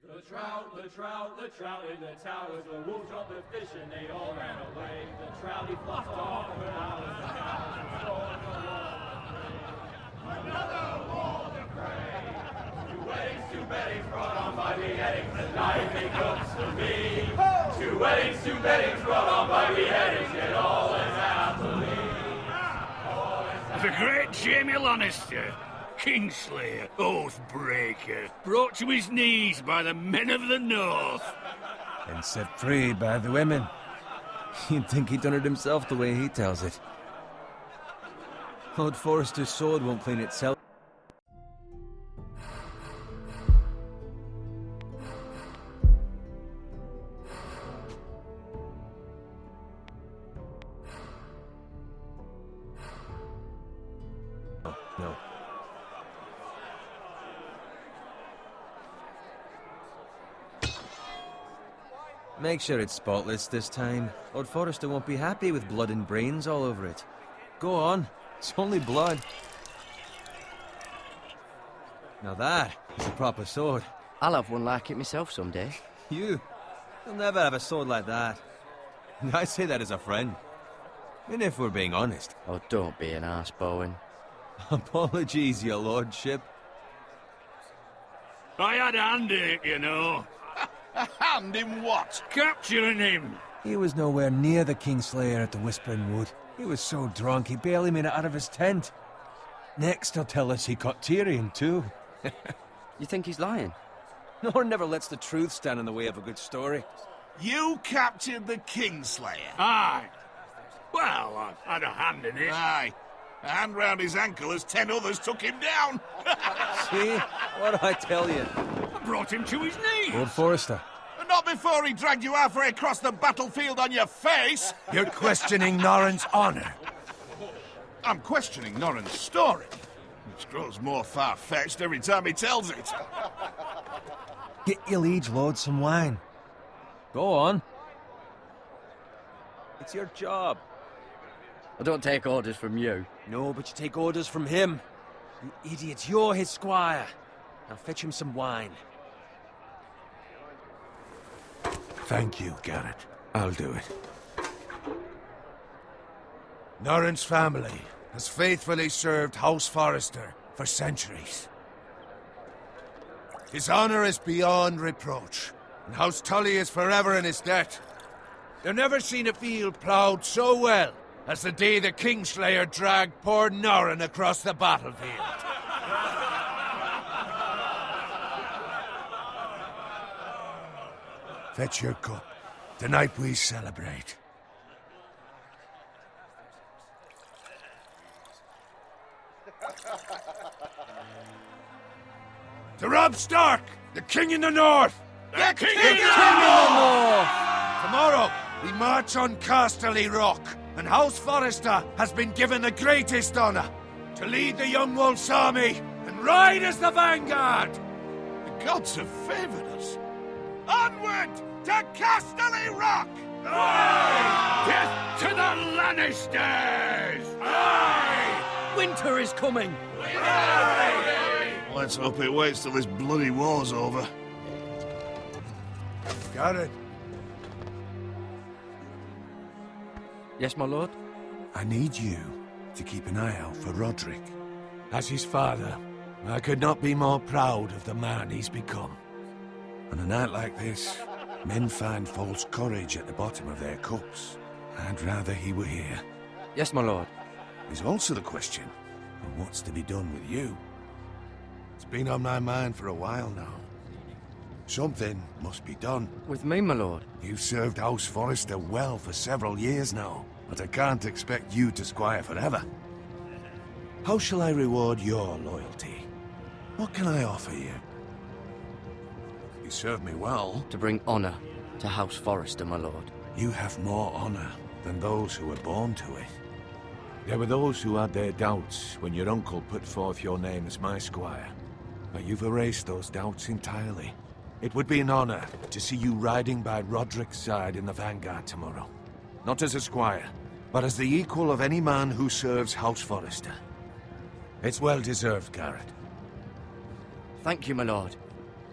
The trout in the towers, the wolves dropped the fish and they all ran away. The trout he flopped off for hours, the cows another wall to pray. Two weddings brought on by beheadings, the night they cooks for me. Two weddings brought on by beheadings, yet all is happily. The great Jamie Lannister, Kingslayer, Oathbreaker, brought to his knees by the men of the North. And set free by the women. You'd think he'd done it himself the way he tells it. Lord Forrester's sword won't clean itself. No. Make sure it's spotless this time. Lord Forrester won't be happy with blood and brains all over it. Go on. It's only blood. Now that is a proper sword. I'll have one like it myself someday. You'll never have a sword like that. I say that as a friend. And if we're being honest. Oh, don't be an arse, Bowen. Apologies, your lordship. I had a hand in it, you know. A hand in what? Capturing him. He was nowhere near the Kingslayer at the Whispering Wood. He was so drunk he barely made it out of his tent. Next he'll tell us he caught Tyrion too. You think he's lying? Nor never lets the truth stand in the way of a good story. You captured the Kingslayer? Aye. Well, I had a hand in it. Aye. A hand round his ankle as 10 others took him down. See? What'd I tell you? I brought him to his knees. Lord Forrester. Not before he dragged you halfway across the battlefield on your face. You're questioning Norrin's honor. I'm questioning Norrin's story, which grows more far-fetched every time he tells it. Get your liege lord some wine. Go on. It's your job. I don't take orders from you. No, but you take orders from him. You idiot, you're his squire. Now fetch him some wine. Thank you, Garrett. I'll do it. Norrin's family has faithfully served House Forrester for centuries. His honor is beyond reproach, and House Tully is forever in his debt. They've never seen a field ploughed so well as the day the Kingslayer dragged poor Norrin across the battlefield. Fetch your cup. Tonight we celebrate. To Robb Stark, the King in the North! The King in the North! Tomorrow, we march on Casterly Rock, and House Forrester has been given the greatest honor to lead the Young Wolf's army and ride as the vanguard! The gods have favored us. Onward to Casterly Rock! Aye! Death to the Lannisters! Aye! Winter is coming! Aye! Let's hope it waits till this bloody war's over. Got it. Yes, my lord? I need you to keep an eye out for Roderick. As his father, I could not be more proud of the man he's become. On a night like this, men find false courage at the bottom of their cups. I'd rather he were here. Yes, my lord. There's also the question of what's to be done with you. It's been on my mind for a while now. Something must be done. With me, my lord? You've served House Forrester well for several years now, but I can't expect you to squire forever. How shall I reward your loyalty? What can I offer you? You served me well. To bring honor to House Forrester, my lord. You have more honor than those who were born to it. There were those who had their doubts when your uncle put forth your name as my squire. But you've erased those doubts entirely. It would be an honor to see you riding by Roderick's side in the vanguard tomorrow. Not as a squire, but as the equal of any man who serves House Forrester. It's well deserved, Garrett. Thank you, my lord.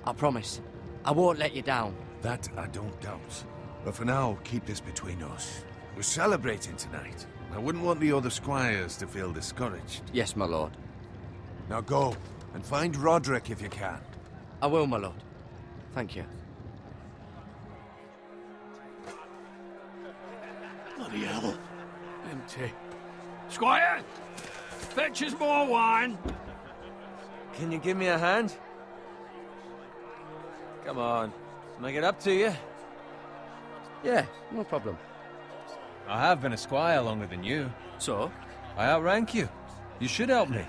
I promise. I won't let you down. That I don't doubt. But for now, keep this between us. We're celebrating tonight. I wouldn't want the other squires to feel discouraged. Yes, my lord. Now go, and find Roderick if you can. I will, my lord. Thank you. Bloody hell. Empty. Squire! Fetch us more wine! Can you give me a hand? Come on. Make it up to you. Yeah, no problem. I have been a squire longer than you. So? I outrank you. You should help me.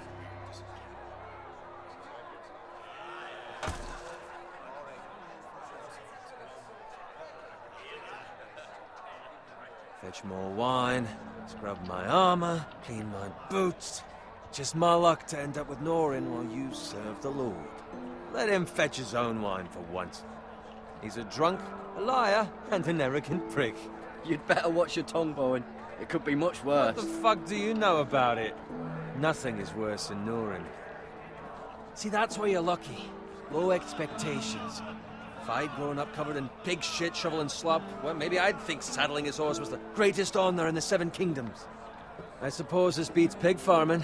Fetch more wine, scrub my armor, clean my boots. Just my luck to end up with Norin while you serve the Lord. Let him fetch his own wine for once. He's a drunk, a liar, and an arrogant prick. You'd better watch your tongue, Bowen. It could be much worse. What the fuck do you know about it? Nothing is worse than Norin. See, that's why you're lucky. Low expectations. If I'd grown up covered in pig shit, shovel and slop, well, maybe I'd think saddling his horse was the greatest honor in the Seven Kingdoms. I suppose this beats pig farming.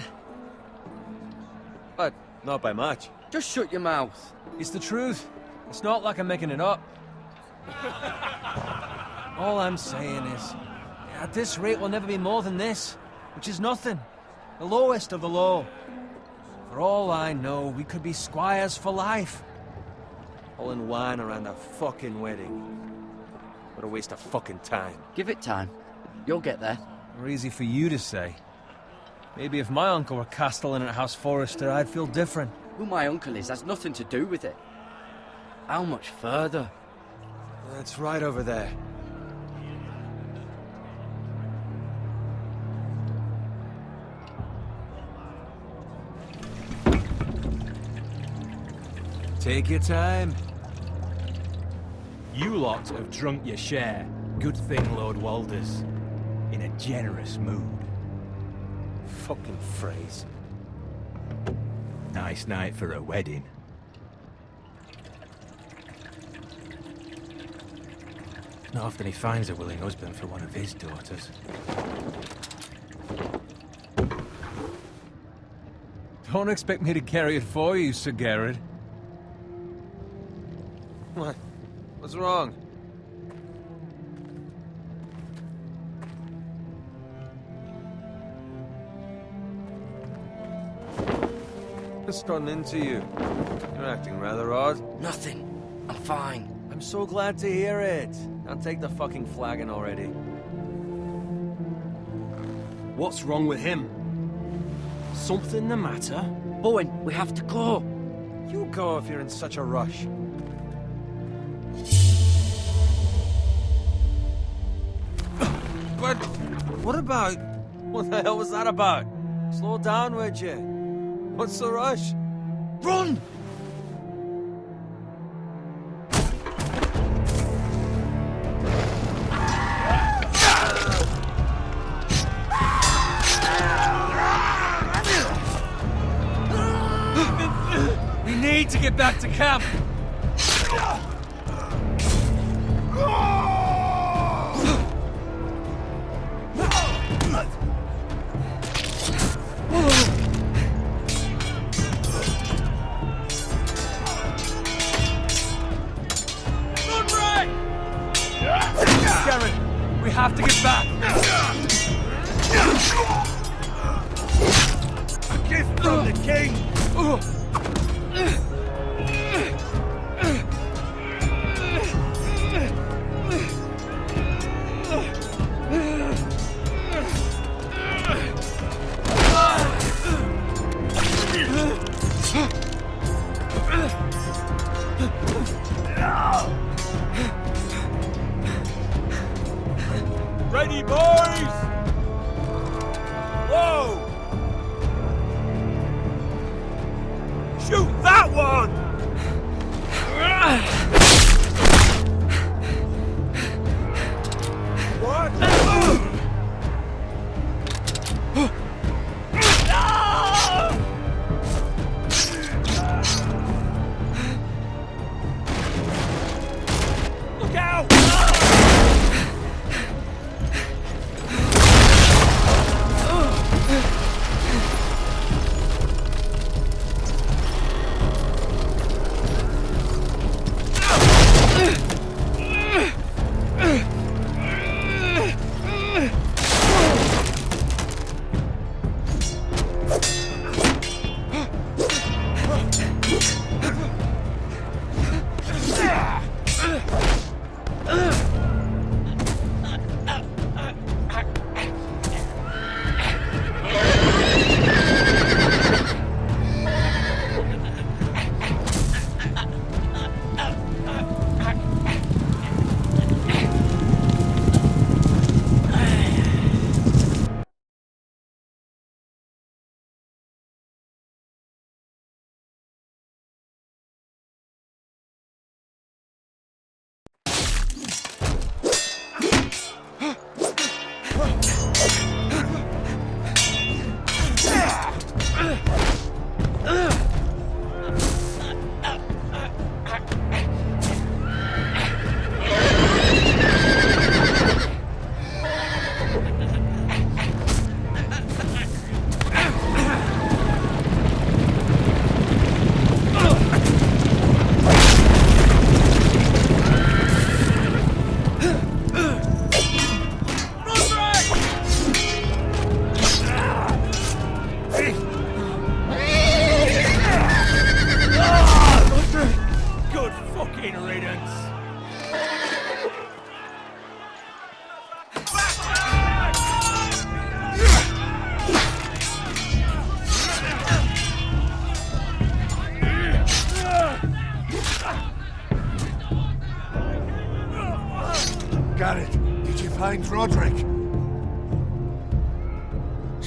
But not by much. Just shut your mouth. It's the truth. It's not like I'm making it up. All I'm saying is, at this rate we'll never be more than this, which is nothing. The lowest of the low. For all I know, we could be squires for life. All in wine around a fucking wedding. What a waste of fucking time. Give it time. You'll get there. Or easy for you to say. Maybe if my uncle were castellan at House Forrester, I'd feel different. Who my uncle is has nothing to do with it. How much further? It's right over there. Take your time. You lot have drunk your share. Good thing Lord Walder's in a generous mood. Fucking phrase. Nice night for a wedding. Not often he finds a willing husband for one of his daughters. Don't expect me to carry it for you, Sir Garrett. What? What's wrong? What's gotten into you? You're acting rather odd. Nothing. I'm fine. I'm so glad to hear it. Now take the fucking flagon already. What's wrong with him? Something the matter? Bowen, we have to go. You go if you're in such a rush. But what about... What the hell was that about? Slow down, would you? What's the rush? Run! We need to get back to camp. We have to get back! A gift from the king!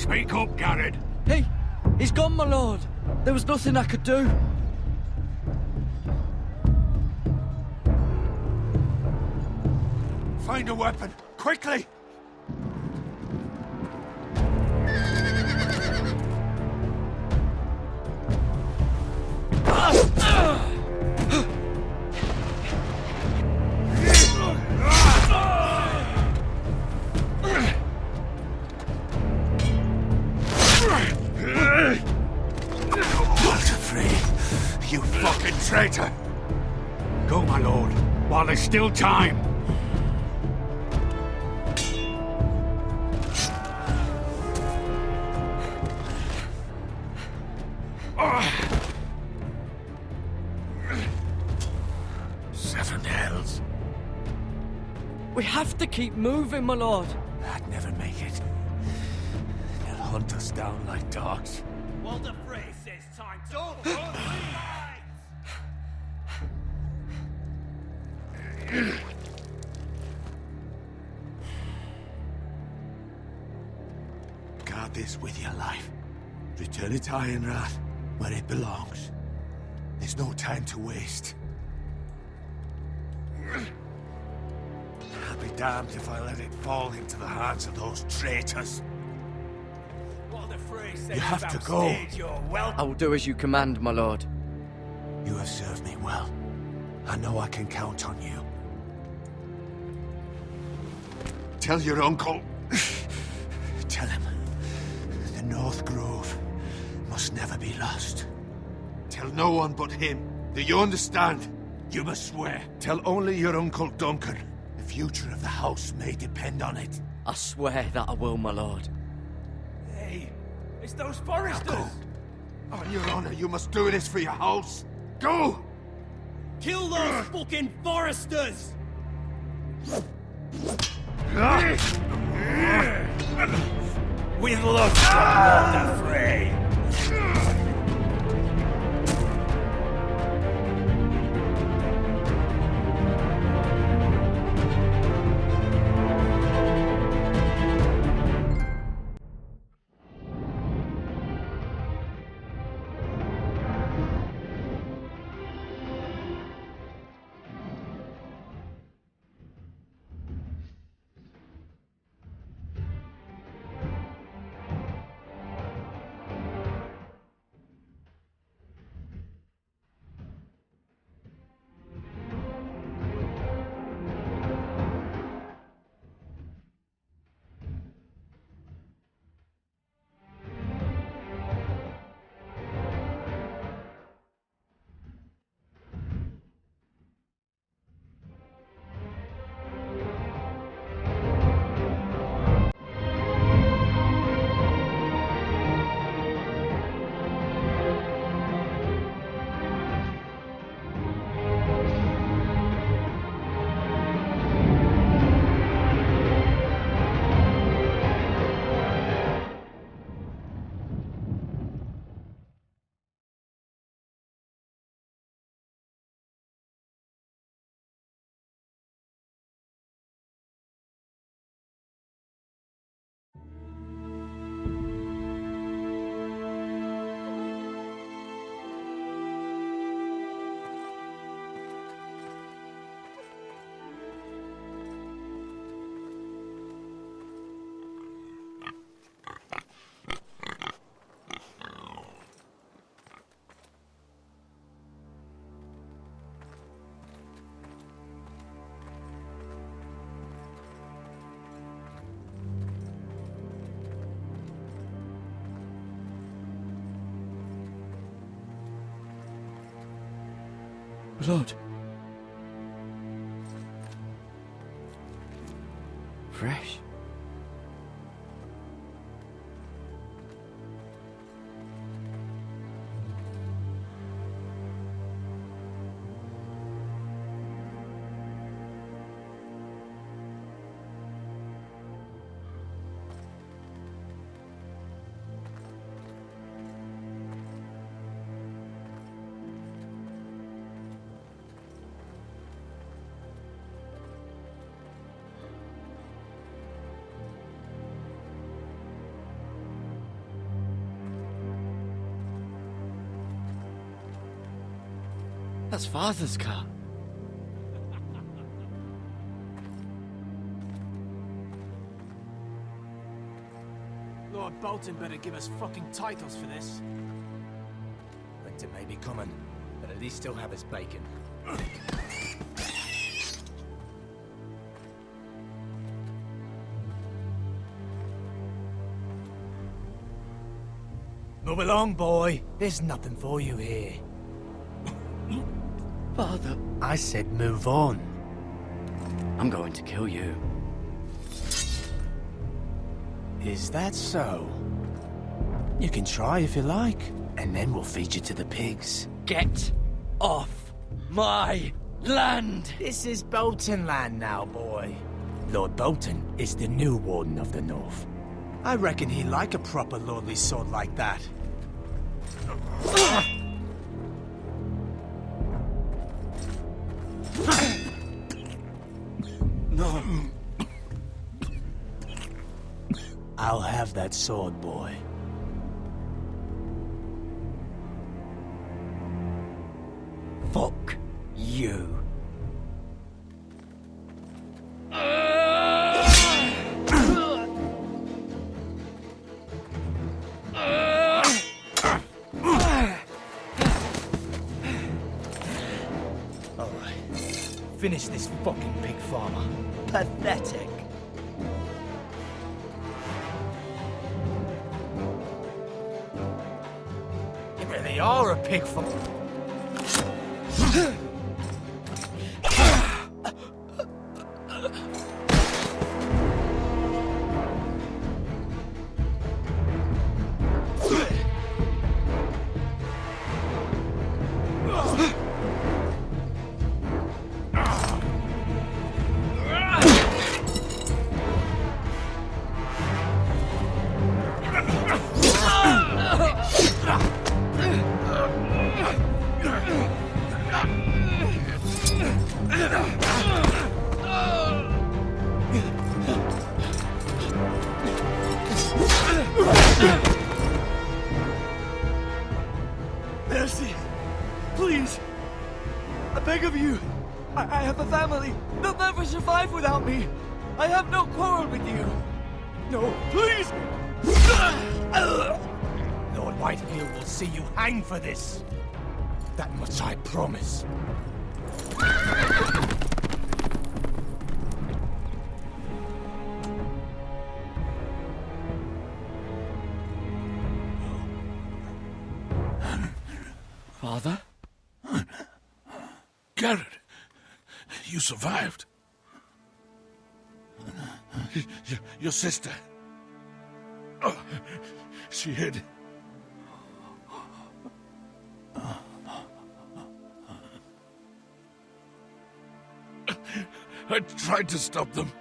Speak up, Garrett. He's gone, my lord. There was nothing I could do. Find a weapon, quickly! You fucking traitor! Go, my lord, while there's still time. Seven hells. We have to keep moving, my lord. I'd never make it. They'll hunt us down like dogs. Walder Frey says time to... Don't Guard this with your life. Return it to Ironrath, where it belongs. There's no time to waste. I'll be damned if I let it fall into the hands of those traitors. Walder Frey says You have to go. You're well. I will do as you command, my lord. You have served me well. I know I can count on you. Tell your uncle. Tell him. The North Grove must never be lost. Tell no one but him. Do you understand? You must swear. Tell only your Uncle Duncan. The future of the house may depend on it. I swear that I will, my lord. Hey, it's those Now Forresters. go. On your honor, you must do this for your house. Go! Kill those fucking Forresters. With luck, Walder Frey. Blood. Fresh. That's Father's car. Lord Bolton better give us fucking titles for this. Winter may be coming, but at least he'll have his bacon. Move along, boy. There's nothing for you here. Father, I said move on. I'm going to kill you. Is that so? You can try if you like, and then we'll feed you to the pigs. Get off my land! This is Bolton land now, boy. Lord Bolton is the new Warden of the North. I reckon he'd like a proper lordly sword like that. No. I'll have that sword, boy. Fuck you. Finish this fucking pig farmer. Pathetic. You really are a pig farmer. Mercy! Please! I beg of you! I have a family! They'll never survive without me! I have no quarrel with you! No, please! Lord Whitefield will see you hang for this. That much I promise. Father? Garrett, you survived. Your sister. Oh, she hid. I tried to stop them.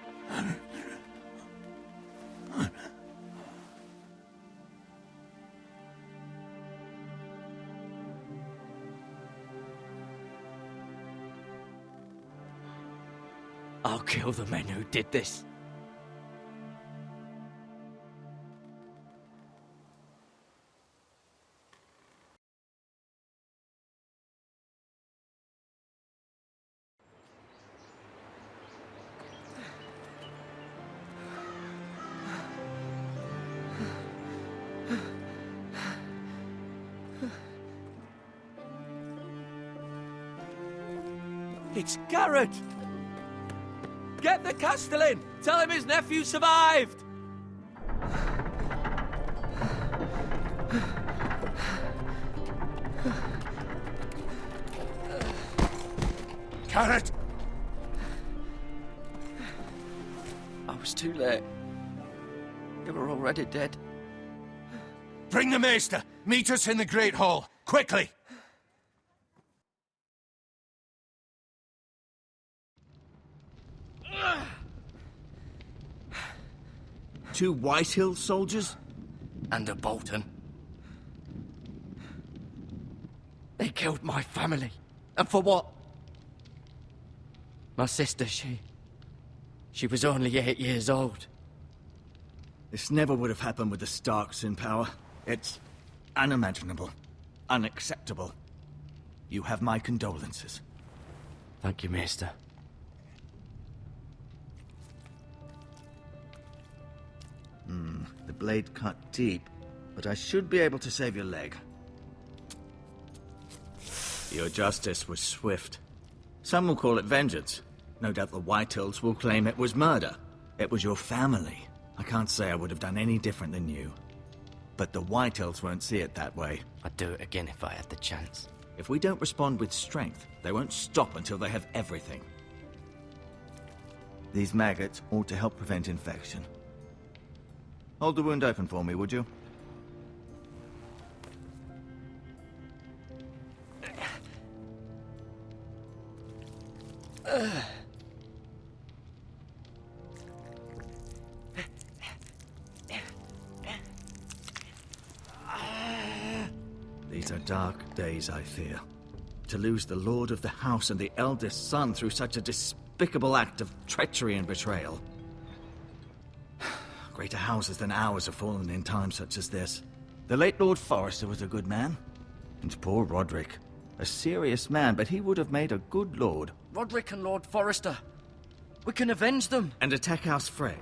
I'll kill the men who did this. It's Garrett! Get the Castellan! Tell him his nephew survived! Garrett! I was too late. They were already dead. Bring the Maester! Meet us in the Great Hall! Quickly! Two Whitehill soldiers? And a Bolton. They killed my family. And for what? My sister, she was only 8 years old. This never would have happened with the Starks in power. It's unimaginable. Unacceptable. You have my condolences. Thank you, Maester. The blade cut deep, but I should be able to save your leg. Your justice was swift. Some will call it vengeance. No doubt the Whitehills will claim it was murder. It was your family. I can't say I would have done any different than you. But the Whitehills won't see it that way. I'd do it again if I had the chance. If we don't respond with strength, they won't stop until they have everything. These maggots ought to help prevent infection. Hold the wound open for me, would you? These are dark days, I fear. To lose the lord of the house and the eldest son through such a despicable act of treachery and betrayal. Greater houses than ours have fallen in times such as this. The late Lord Forrester was a good man. And poor Roderick. A serious man, but he would have made a good lord. Roderick and Lord Forrester. We can avenge them. And attack House Frey.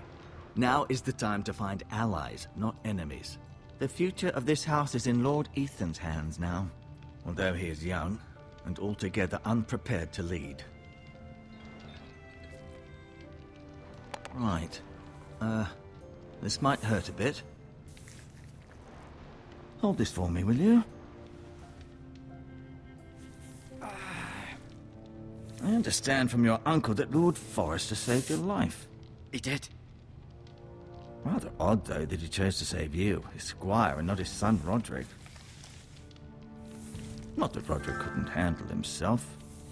Now is the time to find allies, not enemies. The future of this house is in Lord Ethan's hands now. Although he is young, and altogether unprepared to lead. Right. This might hurt a bit. Hold this for me, will you? I understand from your uncle that Lord Forrester saved your life. He did. Rather odd, though, that he chose to save you, his squire, and not his son Roderick. Not that Roderick couldn't handle himself.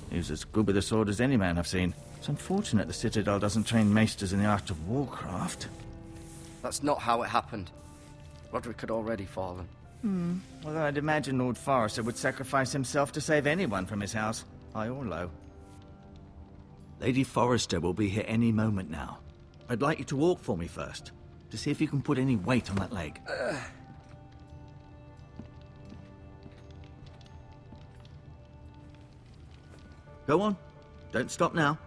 He was as good with a sword as any man I've seen. It's unfortunate the Citadel doesn't train maesters in the art of warcraft. That's not how it happened. Roderick had already fallen. Although I'd imagine Lord Forrester would sacrifice himself to save anyone from his house, high or low. Lady Forrester will be here any moment now. I'd like you to walk for me first, to see if you can put any weight on that leg. Go on. Don't stop now.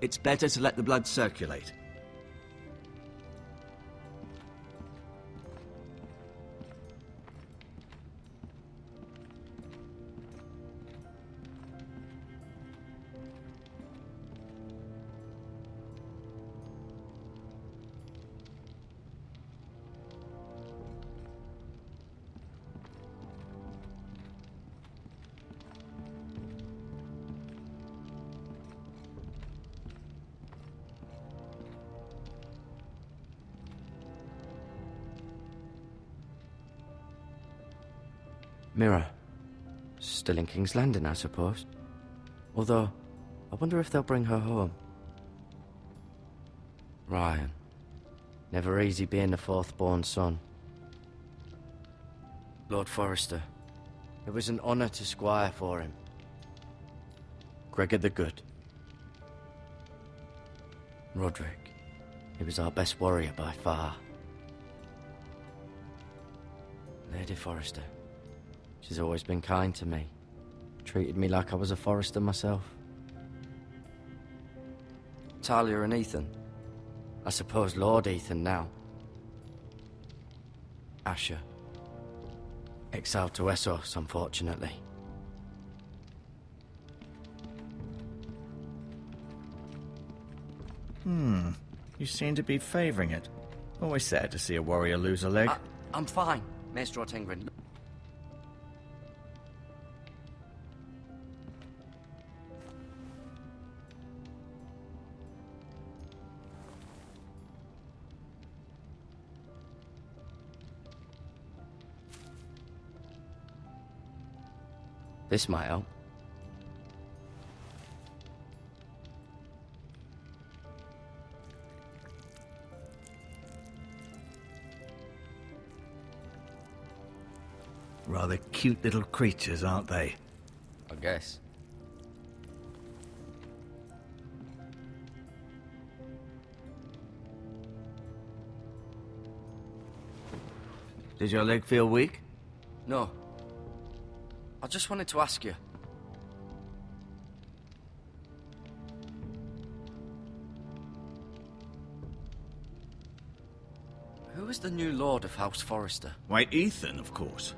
It's better to let the blood circulate. Mirror. Still in King's Landing, I suppose. Although, I wonder if they'll bring her home. Ryan. Never easy being the fourth-born son. Lord Forrester. It was an honor to squire for him. Gregor the Good. Roderick. He was our best warrior by far. Lady Forrester. She's always been kind to me. Treated me like I was a Forrester myself. Talia and Ethan. I suppose Lord Ethan now. Asher. Exiled to Essos, unfortunately. You seem to be favoring it. Always sad to see a warrior lose a leg. I'm fine, Maester Ortengrin. This might help. Rather cute little creatures, aren't they? I guess. Does your leg feel weak? No. I just wanted to ask you. is the new lord of House Forrester? Why, Ethan, of course.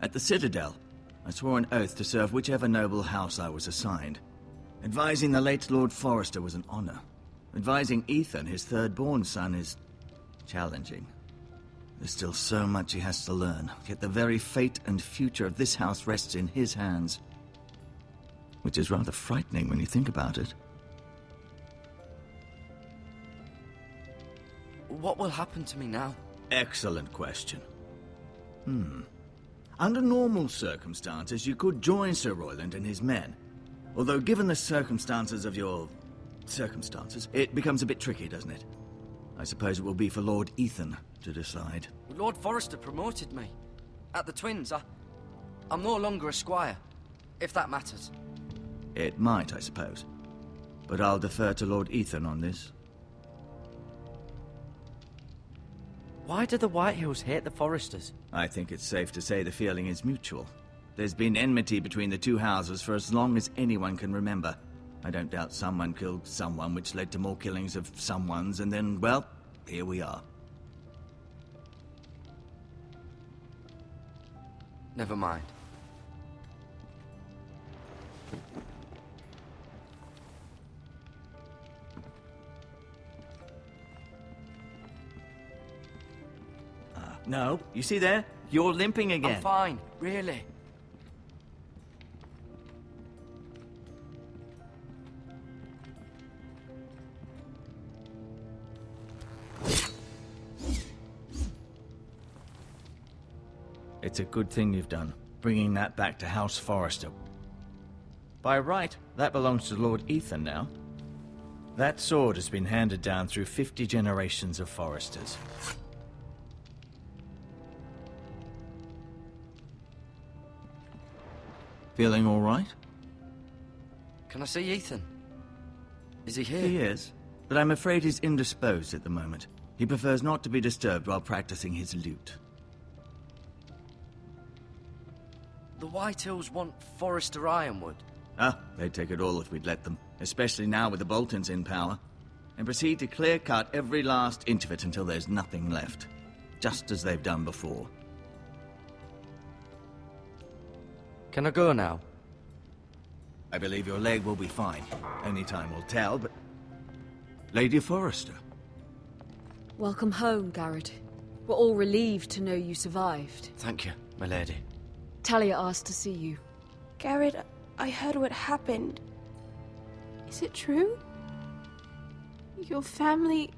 At the Citadel, I swore an oath to serve whichever noble house I was assigned. Advising the late Lord Forrester was an honor. Advising Ethan, his third-born son, is challenging. There's still so much he has to learn, yet the very fate and future of this house rests in his hands. Which is rather frightening when you think about it. What will happen to me now? Excellent question. Under normal circumstances, you could join Sir Royland and his men. Although given the circumstances of your... circumstances, it becomes a bit tricky, doesn't it? I suppose it will be for Lord Ethan to decide. Lord Forrester promoted me. At the Twins, I'm no longer a squire, if that matters. It might, I suppose. But I'll defer to Lord Ethan on this. Why do the Whitehills hate the Forresters? I think it's safe to say the feeling is mutual. There's been enmity between the two houses for as long as anyone can remember. I don't doubt someone killed someone, which led to more killings of someones, and then, well, here we are. Never mind. No, you see there? You're limping again. I'm fine, really. It's a good thing you've done, bringing that back to House Forrester. By right, that belongs to Lord Ethan now. That sword has been handed down through 50 generations of Forresters. Feeling all right? Can I see Ethan? Is he here? He is, but I'm afraid he's indisposed at the moment. He prefers not to be disturbed while practicing his lute. The Whitehills want Forrester Ironwood. Ah, they'd take it all if we'd let them, especially now with the Boltons in power, and proceed to clear-cut every last inch of it until there's nothing left, just as they've done before. Can I go now? I believe your leg will be fine. Only time will tell, but... Lady Forrester. Welcome home, Garrett. We're all relieved to know you survived. Thank you, my lady. Talia asked to see you. Garrett, I heard what happened. Is it true? Your family...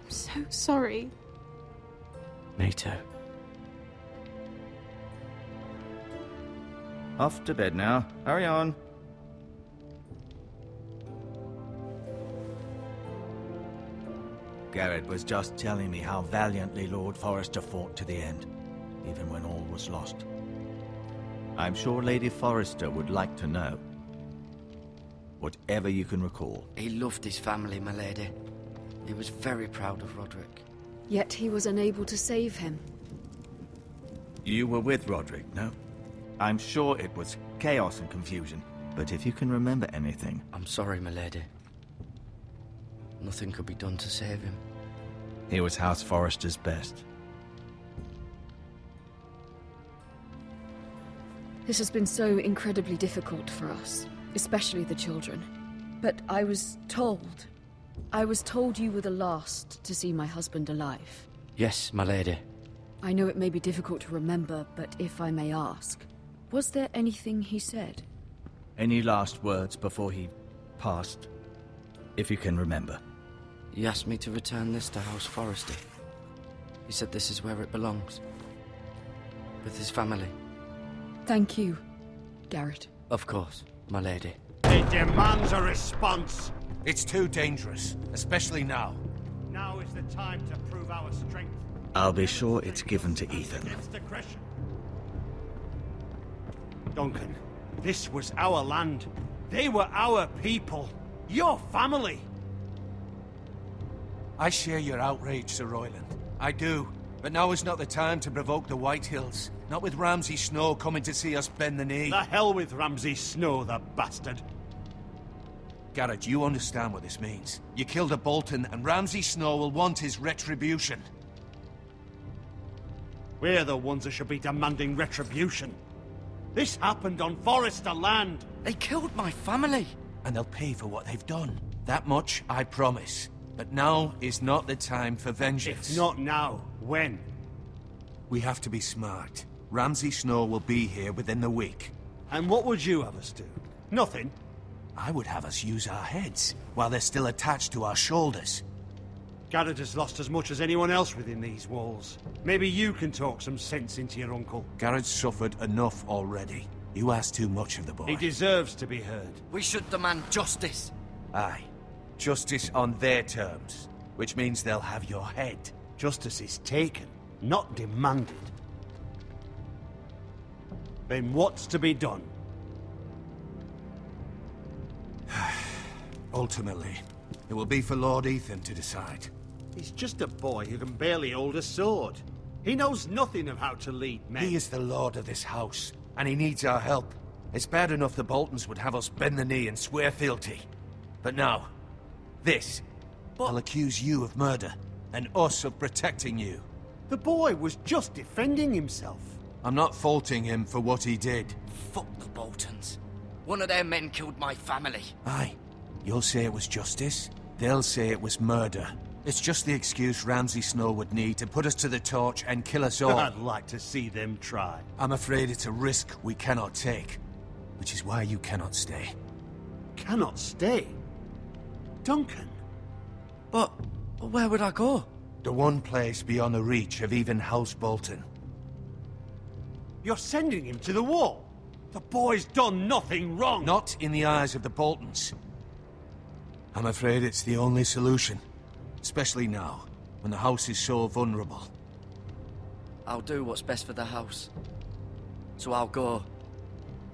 I'm so sorry. Me too. Off to bed now. Hurry on. Garrett was just telling me how valiantly Lord Forrester fought to the end, even when all was lost. I'm sure Lady Forrester would like to know. Whatever you can recall. He loved his family, my lady. He was very proud of Roderick. Yet he was unable to save him. You were with Roderick, no? I'm sure it was chaos and confusion, but if you can remember anything... I'm sorry, my lady. Nothing could be done to save him. He was House Forrester's best. This has been so incredibly difficult for us, especially the children. But I was told you were the last to see my husband alive. Yes, my lady. I know it may be difficult to remember, but if I may ask, was there anything he said? Any last words before he passed? If you can remember. He asked me to return this to House Forrester. He said this is where it belongs. With his family. Thank you, Garrett. Of course, my lady. It demands a response. It's too dangerous, especially now. Now is the time to prove our strength. I'll be sure it's given to Ethan. Against aggression. Duncan, this was our land. They were our people. Your family. I share your outrage, Sir Royland. I do. But now is not the time to provoke the Whitehills. Not with Ramsay Snow coming to see us bend the knee. The hell with Ramsay Snow, the bastard. Garrett, you understand what this means. You killed a Bolton, and Ramsay Snow will want his retribution. We're the ones that should be demanding retribution. This happened on Forrester land. They killed my family. And they'll pay for what they've done. That much, I promise. But now is not the time for vengeance. If not now, when? We have to be smart. Ramsay Snow will be here within the week. And what would you have us do? Nothing? I would have us use our heads, while they're still attached to our shoulders. Garrett has lost as much as anyone else within these walls. Maybe you can talk some sense into your uncle. Garrett's suffered enough already. You ask too much of the boy. He deserves to be heard. We should demand justice. Aye. Justice on their terms. Which means they'll have your head. Justice is taken, not demanded. Then what's to be done? Ultimately, it will be for Lord Ethan to decide. He's just a boy who can barely hold a sword. He knows nothing of how to lead men. He is the lord of this house, and he needs our help. It's bad enough the Boltons would have us bend the knee and swear fealty. But now, this. I'll accuse you of murder, and us of protecting you. The boy was just defending himself. I'm not faulting him for what he did. Fuck the Boltons. One of their men killed my family. Aye. You'll say it was justice. They'll say it was murder. It's just the excuse Ramsay Snow would need to put us to the torch and kill us all. I'd like to see them try. I'm afraid it's a risk we cannot take. Which is why you cannot stay. Cannot stay? Duncan? But where would I go? The one place beyond the reach of even House Bolton. You're sending him to the wall? The boy's done nothing wrong! Not in the eyes of the Boltons. I'm afraid it's the only solution. Especially now, when the house is so vulnerable. I'll do what's best for the house. So I'll go.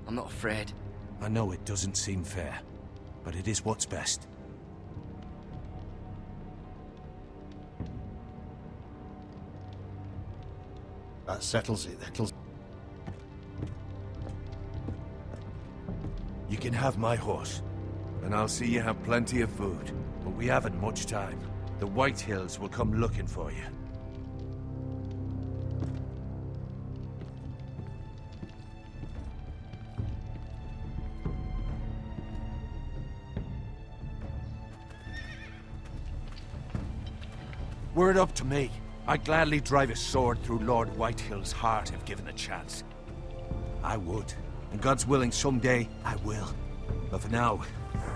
I'm not afraid. I know it doesn't seem fair, but it is what's best. That settles it. You can have my horse, and I'll see you have plenty of food. But we haven't much time. The White Hills will come looking for you. Were it up to me, I'd gladly drive a sword through Lord Whitehill's heart if given the chance. I would. And God's willing, someday, I will. But for now,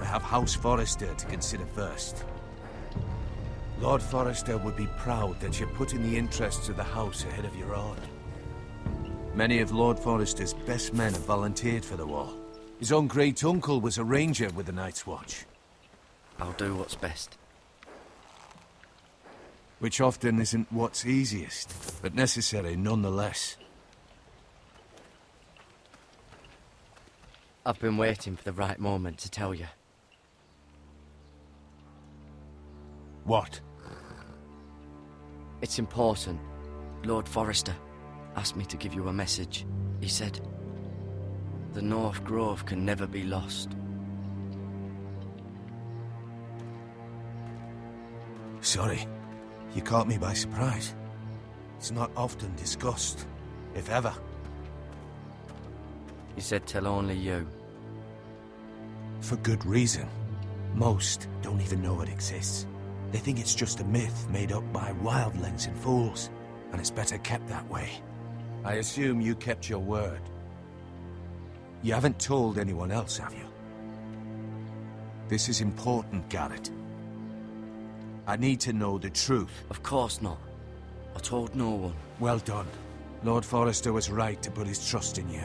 I have House Forrester to consider first. Lord Forrester would be proud that you're putting the interests of the house ahead of your own. Many of Lord Forrester's best men have volunteered for the war. His own great-uncle was a ranger with the Night's Watch. I'll do what's best. Which often isn't what's easiest, but necessary nonetheless. I've been waiting for the right moment to tell you. What? It's important. Lord Forrester asked me to give you a message. He said, the North Grove can never be lost. Sorry. You caught me by surprise. It's not often discussed, if ever. He said tell only you. For good reason. Most don't even know it exists. They think it's just a myth made up by wildlings and fools, and it's better kept that way. I assume you kept your word. You haven't told anyone else, have you? This is important, Garrett. I need to know the truth. Of course not. I told no one. Well done. Lord Forrester was right to put his trust in you.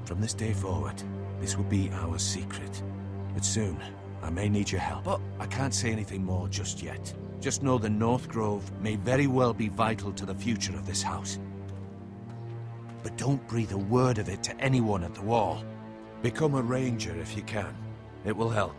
From this day forward, this will be our secret. But soon, I may need your help. But I can't say anything more just yet. Just know the North Grove may very well be vital to the future of this house. But don't breathe a word of it to anyone at the wall. Become a ranger if you can. It will help.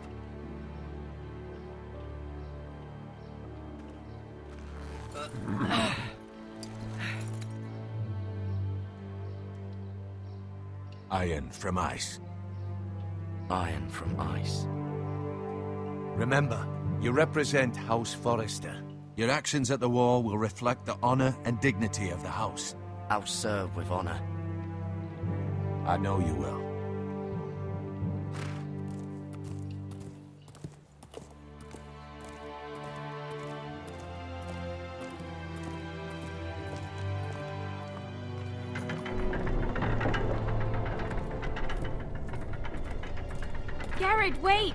Iron from ice. Iron from ice. Remember, you represent House Forrester. Your actions at the war will reflect the honor and dignity of the house. I'll serve with honor. I know you will. Garrett, wait!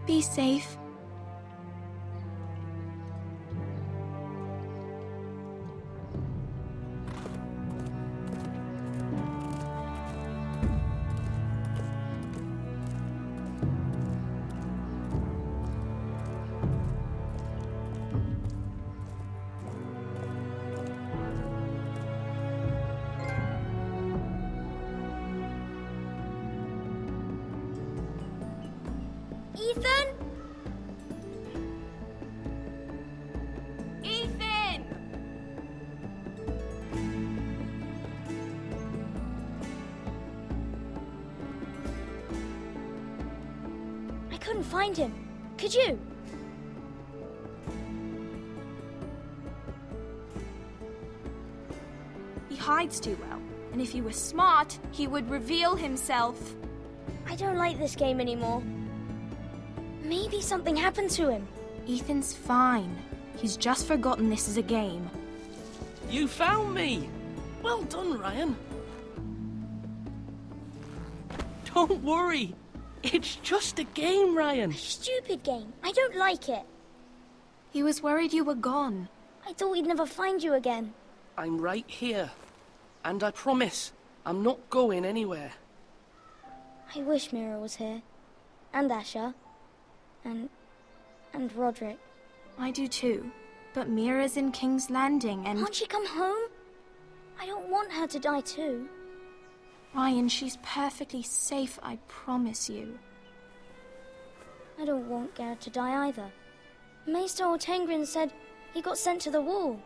Be safe. Ethan? Ethan! I couldn't find him. Could you? He hides too well, and if he were smart, he would reveal himself. I don't like this game anymore. Maybe something happened to him. Ethan's fine. He's just forgotten this is a game. You found me! Well done, Ryan. Don't worry. It's just a game, Ryan. Stupid game. I don't like it. He was worried you were gone. I thought we'd never find you again. I'm right here. And I promise, I'm not going anywhere. I wish Mira was here. And Asher. And Roderick. I do too. But Mira's in King's Landing and... Can't she come home? I don't want her to die too. Ryan, she's perfectly safe, I promise you. I don't want Garrett to die either. Maester Ortengrin said he got sent to the wall.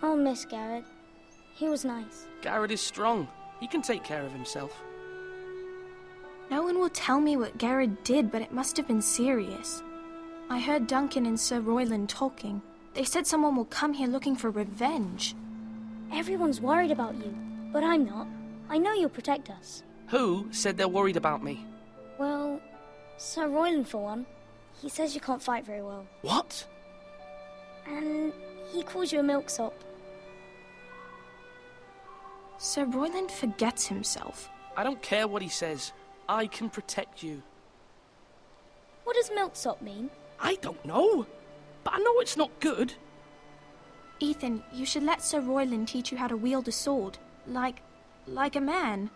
I'll miss Garrett. He was nice. Garrett is strong. He can take care of himself. No one will tell me what Garrett did, but it must have been serious. I heard Duncan and Sir Royland talking. They said someone will come here looking for revenge. Everyone's worried about you, but I'm not. I know you'll protect us. Who said they're worried about me? Well, Sir Royland for one. He says you can't fight very well. What? And he calls you a milksop. Sir Royland forgets himself. I don't care what he says. I can protect you. What does milksop mean? I don't know, but I know it's not good. Ethan, you should let Sir Royland teach you how to wield a sword. Like a man.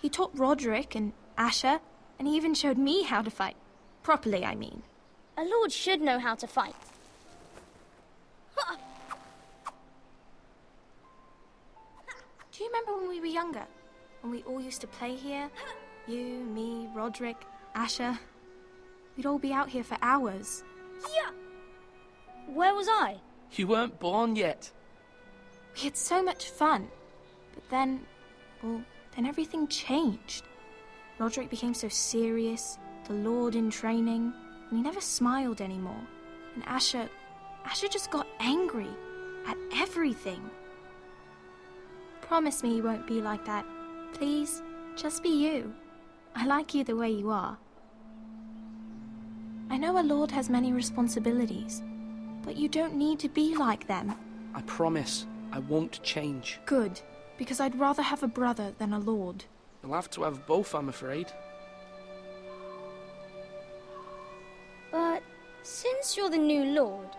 He taught Roderick and Asher, and he even showed me how to fight. Properly, I mean. A lord should know how to fight. Do you remember when we were younger? When we all used to play here? You, me, Roderick, Asher. We'd all be out here for hours. Yeah. Where was I? You weren't born yet. We had so much fun. But then, then everything changed. Roderick became so serious, the Lord in training, and he never smiled anymore. And Asher just got angry at everything. Promise me you won't be like that. Please, just be you. I like you the way you are. I know a lord has many responsibilities, but you don't need to be like them. I promise I won't change. Good, because I'd rather have a brother than a lord. You'll have to have both, I'm afraid. But since you're the new lord,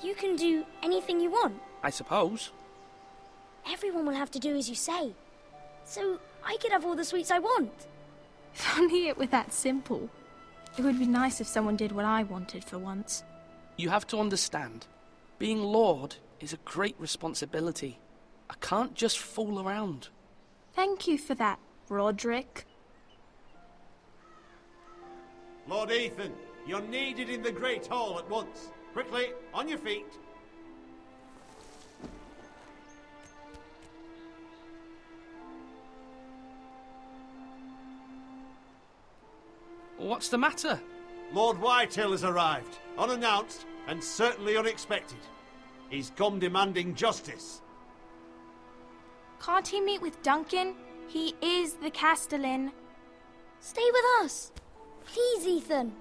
you can do anything you want. I suppose. Everyone will have to do as you say. So I could have all the sweets I want. If only it were that simple. It would be nice if someone did what I wanted for once. You have to understand, being Lord is a great responsibility. I can't just fool around. Thank you for that, Roderick. Lord Ethan, you're needed in the Great Hall at once. Quickly, on your feet. What's the matter? Lord Whitehill has arrived, unannounced and certainly unexpected. He's come demanding justice. Can't he meet with Duncan? He is the Castellan. Stay with us. Please, Ethan.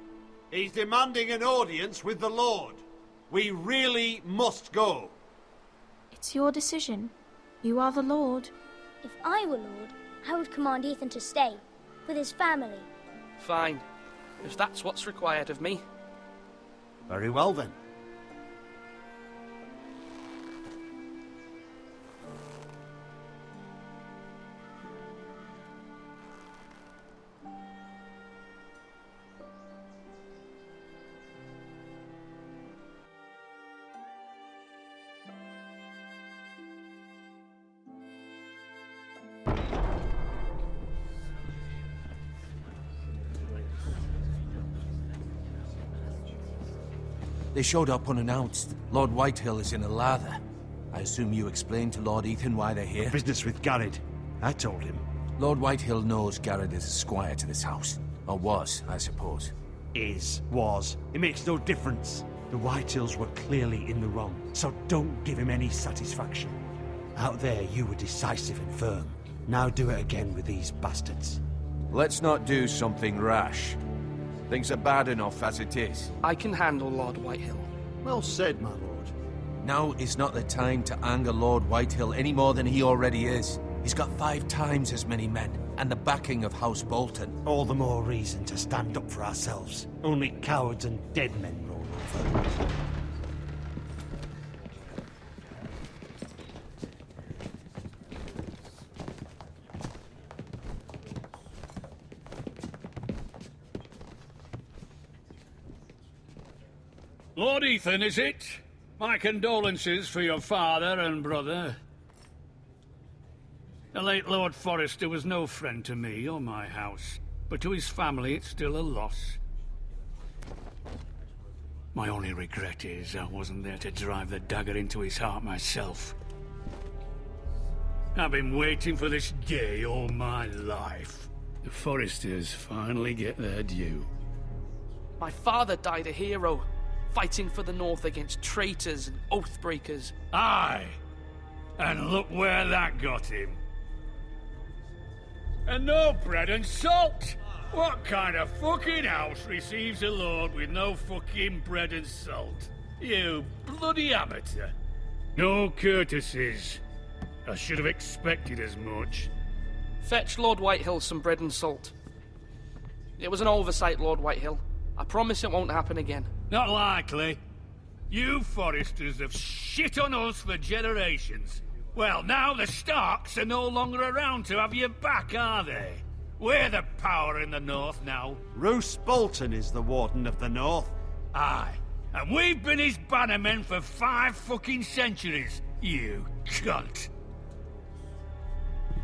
He's demanding an audience with the Lord. We really must go. It's your decision. You are the Lord. If I were Lord, I would command Ethan to stay, with his family. Fine. If that's what's required of me. Very well then. They showed up unannounced. Lord Whitehill is in a lather. I assume you explained to Lord Ethan why they're here? Business with Garrett. I told him. Lord Whitehill knows Garrett is a squire to this house. Or was, I suppose. Was. It makes no difference. The Whitehills were clearly in the wrong, so don't give him any satisfaction. Out there, you were decisive and firm. Now do it again with these bastards. Let's not do something rash. Things are bad enough as it is. I can handle Lord Whitehill. Well said, my lord. Now is not the time to anger Lord Whitehill any more than he already is. He's got 5 times as many men, and the backing of House Bolton. All the more reason to stand up for ourselves. Only cowards and dead men roll over. Lord Ethan, is it? My condolences for your father and brother. The late Lord Forrester was no friend to me or my house, but to his family it's still a loss. My only regret is I wasn't there to drive the dagger into his heart myself. I've been waiting for this day all my life. The Forresters finally get their due. My father died a hero, fighting for the North against traitors and oathbreakers. Aye, and look where that got him. And no bread and salt! What kind of fucking house receives a lord with no fucking bread and salt? You bloody amateur. No courtesies. I should have expected as much. Fetch Lord Whitehill some bread and salt. It was an oversight, Lord Whitehill. I promise it won't happen again. Not likely. You Forresters have shit on us for generations. Well, now the Starks are no longer around to have your back, are they? We're the power in the North now. Roose Bolton is the Warden of the North. Aye. And we've been his bannermen for 5 fucking centuries, you cunt.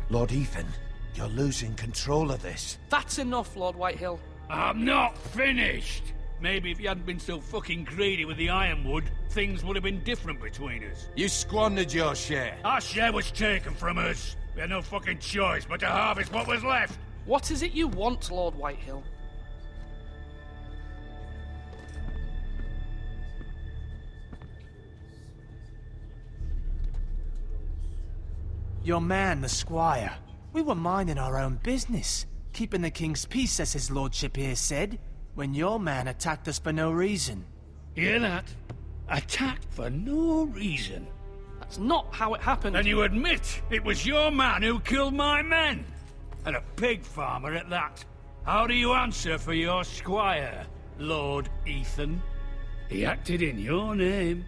Lord Ethan, you're losing control of this. That's enough, Lord Whitehill. I'm not finished. Maybe if you hadn't been so fucking greedy with the ironwood, things would have been different between us. You squandered your share. Our share was taken from us. We had no fucking choice but to harvest what was left. What is it you want, Lord Whitehill? Your man, the squire. We were minding our own business, keeping the king's peace, as his lordship here said, when your man attacked us for no reason. Hear that? Attacked for no reason. That's not how it happened. And you admit it was your man who killed my men? And a pig farmer at that. How do you answer for your squire, Lord Ethan? He acted in your name.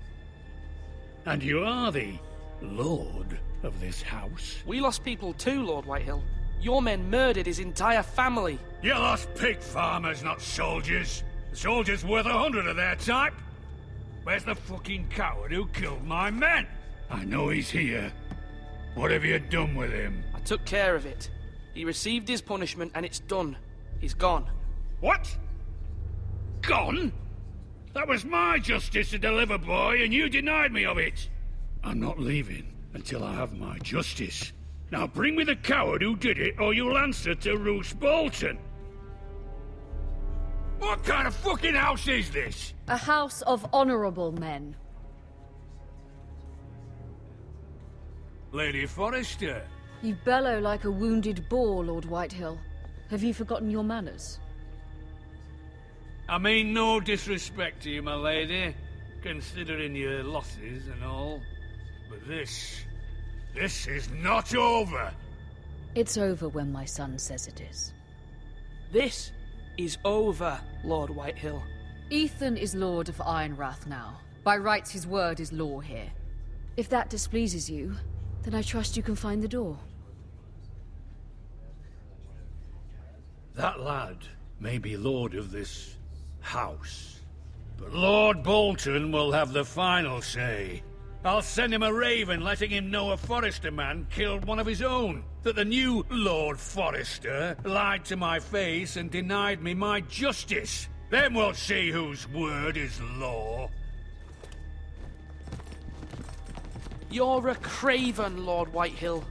And you are the lord of this house. We lost people too, Lord Whitehill. Your men murdered his entire family. You lost pig farmers, not soldiers. The soldiers worth 100 of their type. Where's the fucking coward who killed my men? I know he's here. What have you done with him? I took care of it. He received his punishment and it's done. He's gone. What? gone? That was my justice to deliver, boy, and you denied me of it. I'm not leaving until I have my justice. Now bring me the coward who did it, or you'll answer to Roose Bolton. What kind of fucking house is this? A house of honorable men. Lady Forrester. You bellow like a wounded boar, Lord Whitehill. Have you forgotten your manners? I mean no disrespect to you, my lady, considering your losses and all. But this is not over. It's over when my son says it is. This is over, Lord Whitehill. Ethan is Lord of Ironrath now. By rights, his word is law here. If that displeases you, then I trust you can find the door. That lad may be lord of this house, but Lord Bolton will have the final say. I'll send him a raven letting him know a Forrester man killed one of his own, that the new Lord Forrester lied to my face and denied me my justice. Then we'll see whose word is law. You're a craven, Lord Whitehill.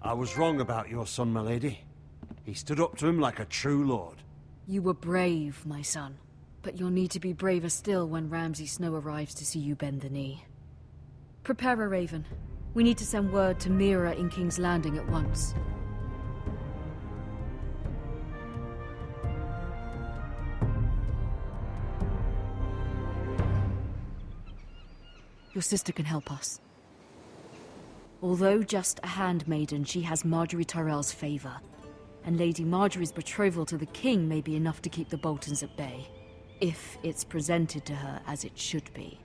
I was wrong about your son, my lady. He stood up to him like a true lord. You were brave, my son. But you'll need to be braver still when Ramsay Snow arrives to see you bend the knee. Prepare a raven. We need to send word to Mira in King's Landing at once. Your sister can help us. Although just a handmaiden, she has Marjorie Tyrell's favor. And Lady Marjorie's betrothal to the king may be enough to keep the Boltons at bay. If it's presented to her as it should be.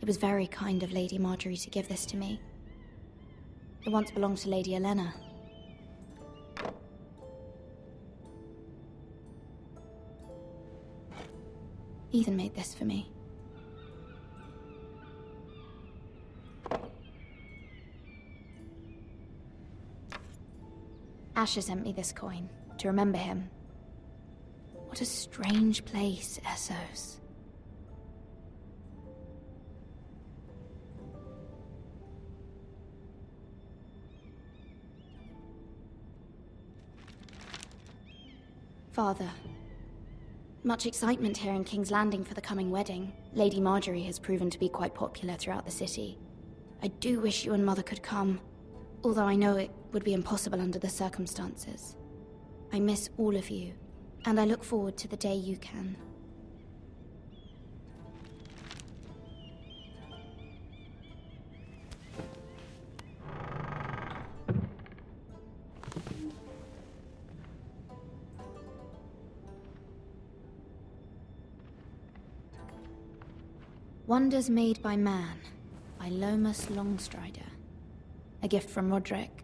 It was very kind of Lady Marjorie to give this to me. It once belonged to Lady Elena. Ethan made this for me. Asher sent me this coin to remember him. What a strange place, Essos. Father, much excitement here in King's Landing for the coming wedding. Lady Marjorie has proven to be quite popular throughout the city. I do wish you and Mother could come, although I know it would be impossible under the circumstances. I miss all of you, and I look forward to the day you can. Wonders Made by Man, by Lomas Longstrider. A gift from Roderick.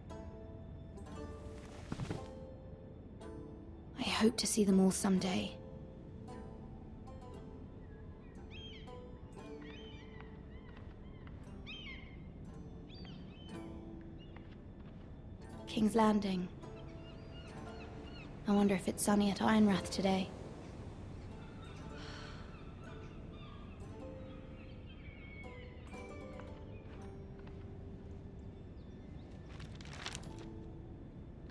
I hope to see them all someday. King's Landing. I wonder if it's sunny at Ironrath today.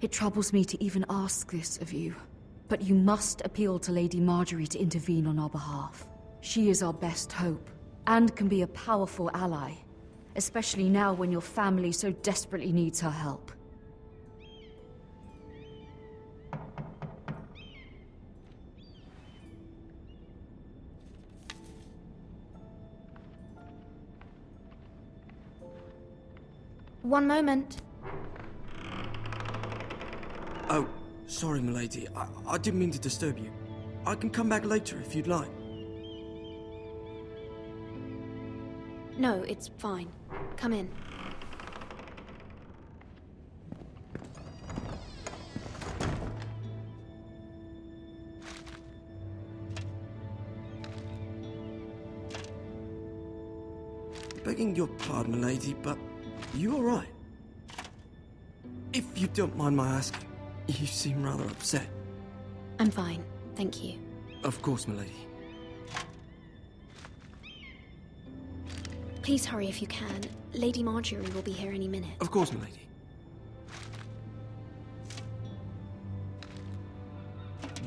It troubles me to even ask this of you, but you must appeal to Lady Marjorie to intervene on our behalf. She is our best hope, and can be a powerful ally, especially now when your family so desperately needs her help. One moment. Oh, sorry, milady. I didn't mean to disturb you. I can come back later if you'd like. No, it's fine. Come in. Begging your pardon, milady, but you all right? If you don't mind my asking, you seem rather upset. I'm fine, thank you. Of course, milady. Please hurry if you can. Lady Marjorie will be here any minute. Of course, milady.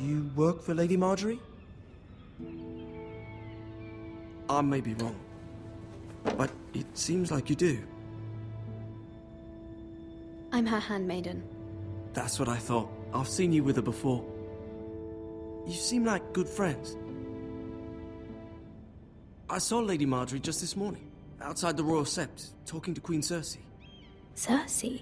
You work for Lady Marjorie? I may be wrong, but it seems like you do. I'm her handmaiden. That's what I thought. I've seen you with her before. You seem like good friends. I saw Lady Marjorie just this morning, outside the Royal Sept, talking to Queen Cersei. Cersei?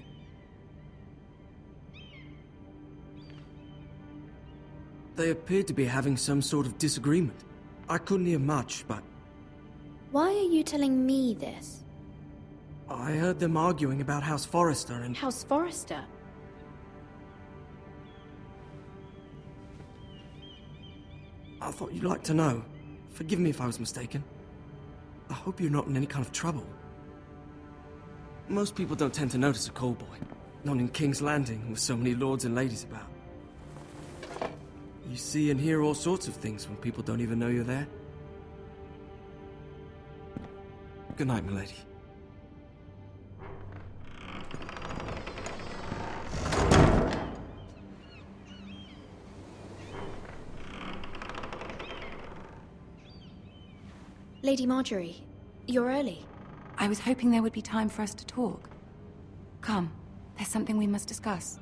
They appeared to be having some sort of disagreement. I couldn't hear much, but Why are you telling me this? I heard them arguing about House Forrester and... House Forrester? I thought you'd like to know. Forgive me if I was mistaken. I hope you're not in any kind of trouble. Most people don't tend to notice a call boy. Not in King's Landing, with so many lords and ladies about. You see and hear all sorts of things when people don't even know you're there. Good night, milady. Lady Marjorie, you're early. I was hoping there would be time for us to talk. Come, there's something we must discuss.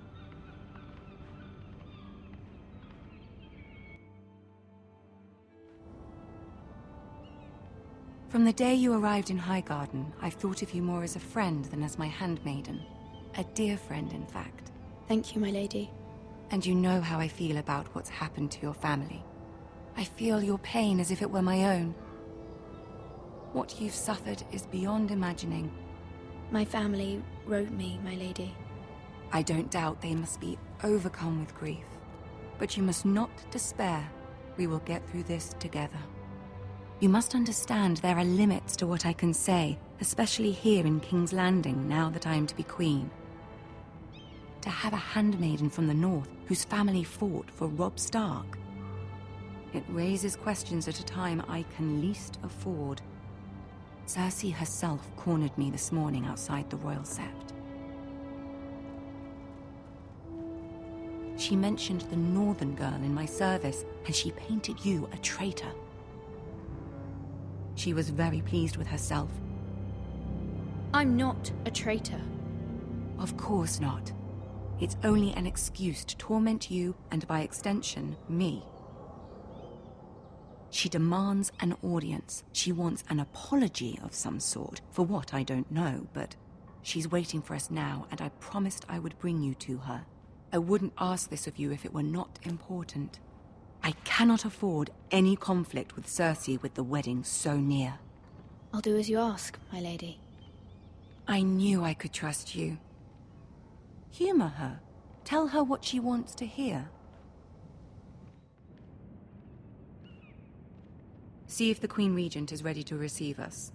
From the day you arrived in Highgarden, I've thought of you more as a friend than as my handmaiden. A dear friend, in fact. Thank you, my lady. And you know how I feel about what's happened to your family. I feel your pain as if it were my own. What you've suffered is beyond imagining. My family wrote me, my lady. I don't doubt they must be overcome with grief. But you must not despair. We will get through this together. You must understand there are limits to what I can say, especially here in King's Landing, now that I am to be queen. To have a handmaiden from the north whose family fought for Robb Stark. It raises questions at a time I can least afford. Cersei herself cornered me this morning outside the Royal Sept. She mentioned the northern girl in my service, and she painted you a traitor. She was very pleased with herself. I'm not a traitor. Of course not. It's only an excuse to torment you, and by extension, me. She demands an audience. She wants an apology of some sort, for what I don't know, but she's waiting for us now, and I promised I would bring you to her. I wouldn't ask this of you if it were not important. I cannot afford any conflict with Cersei with the wedding so near. I'll do as you ask, my lady. I knew I could trust you. Humor her. Tell her what she wants to hear. See if the Queen Regent is ready to receive us.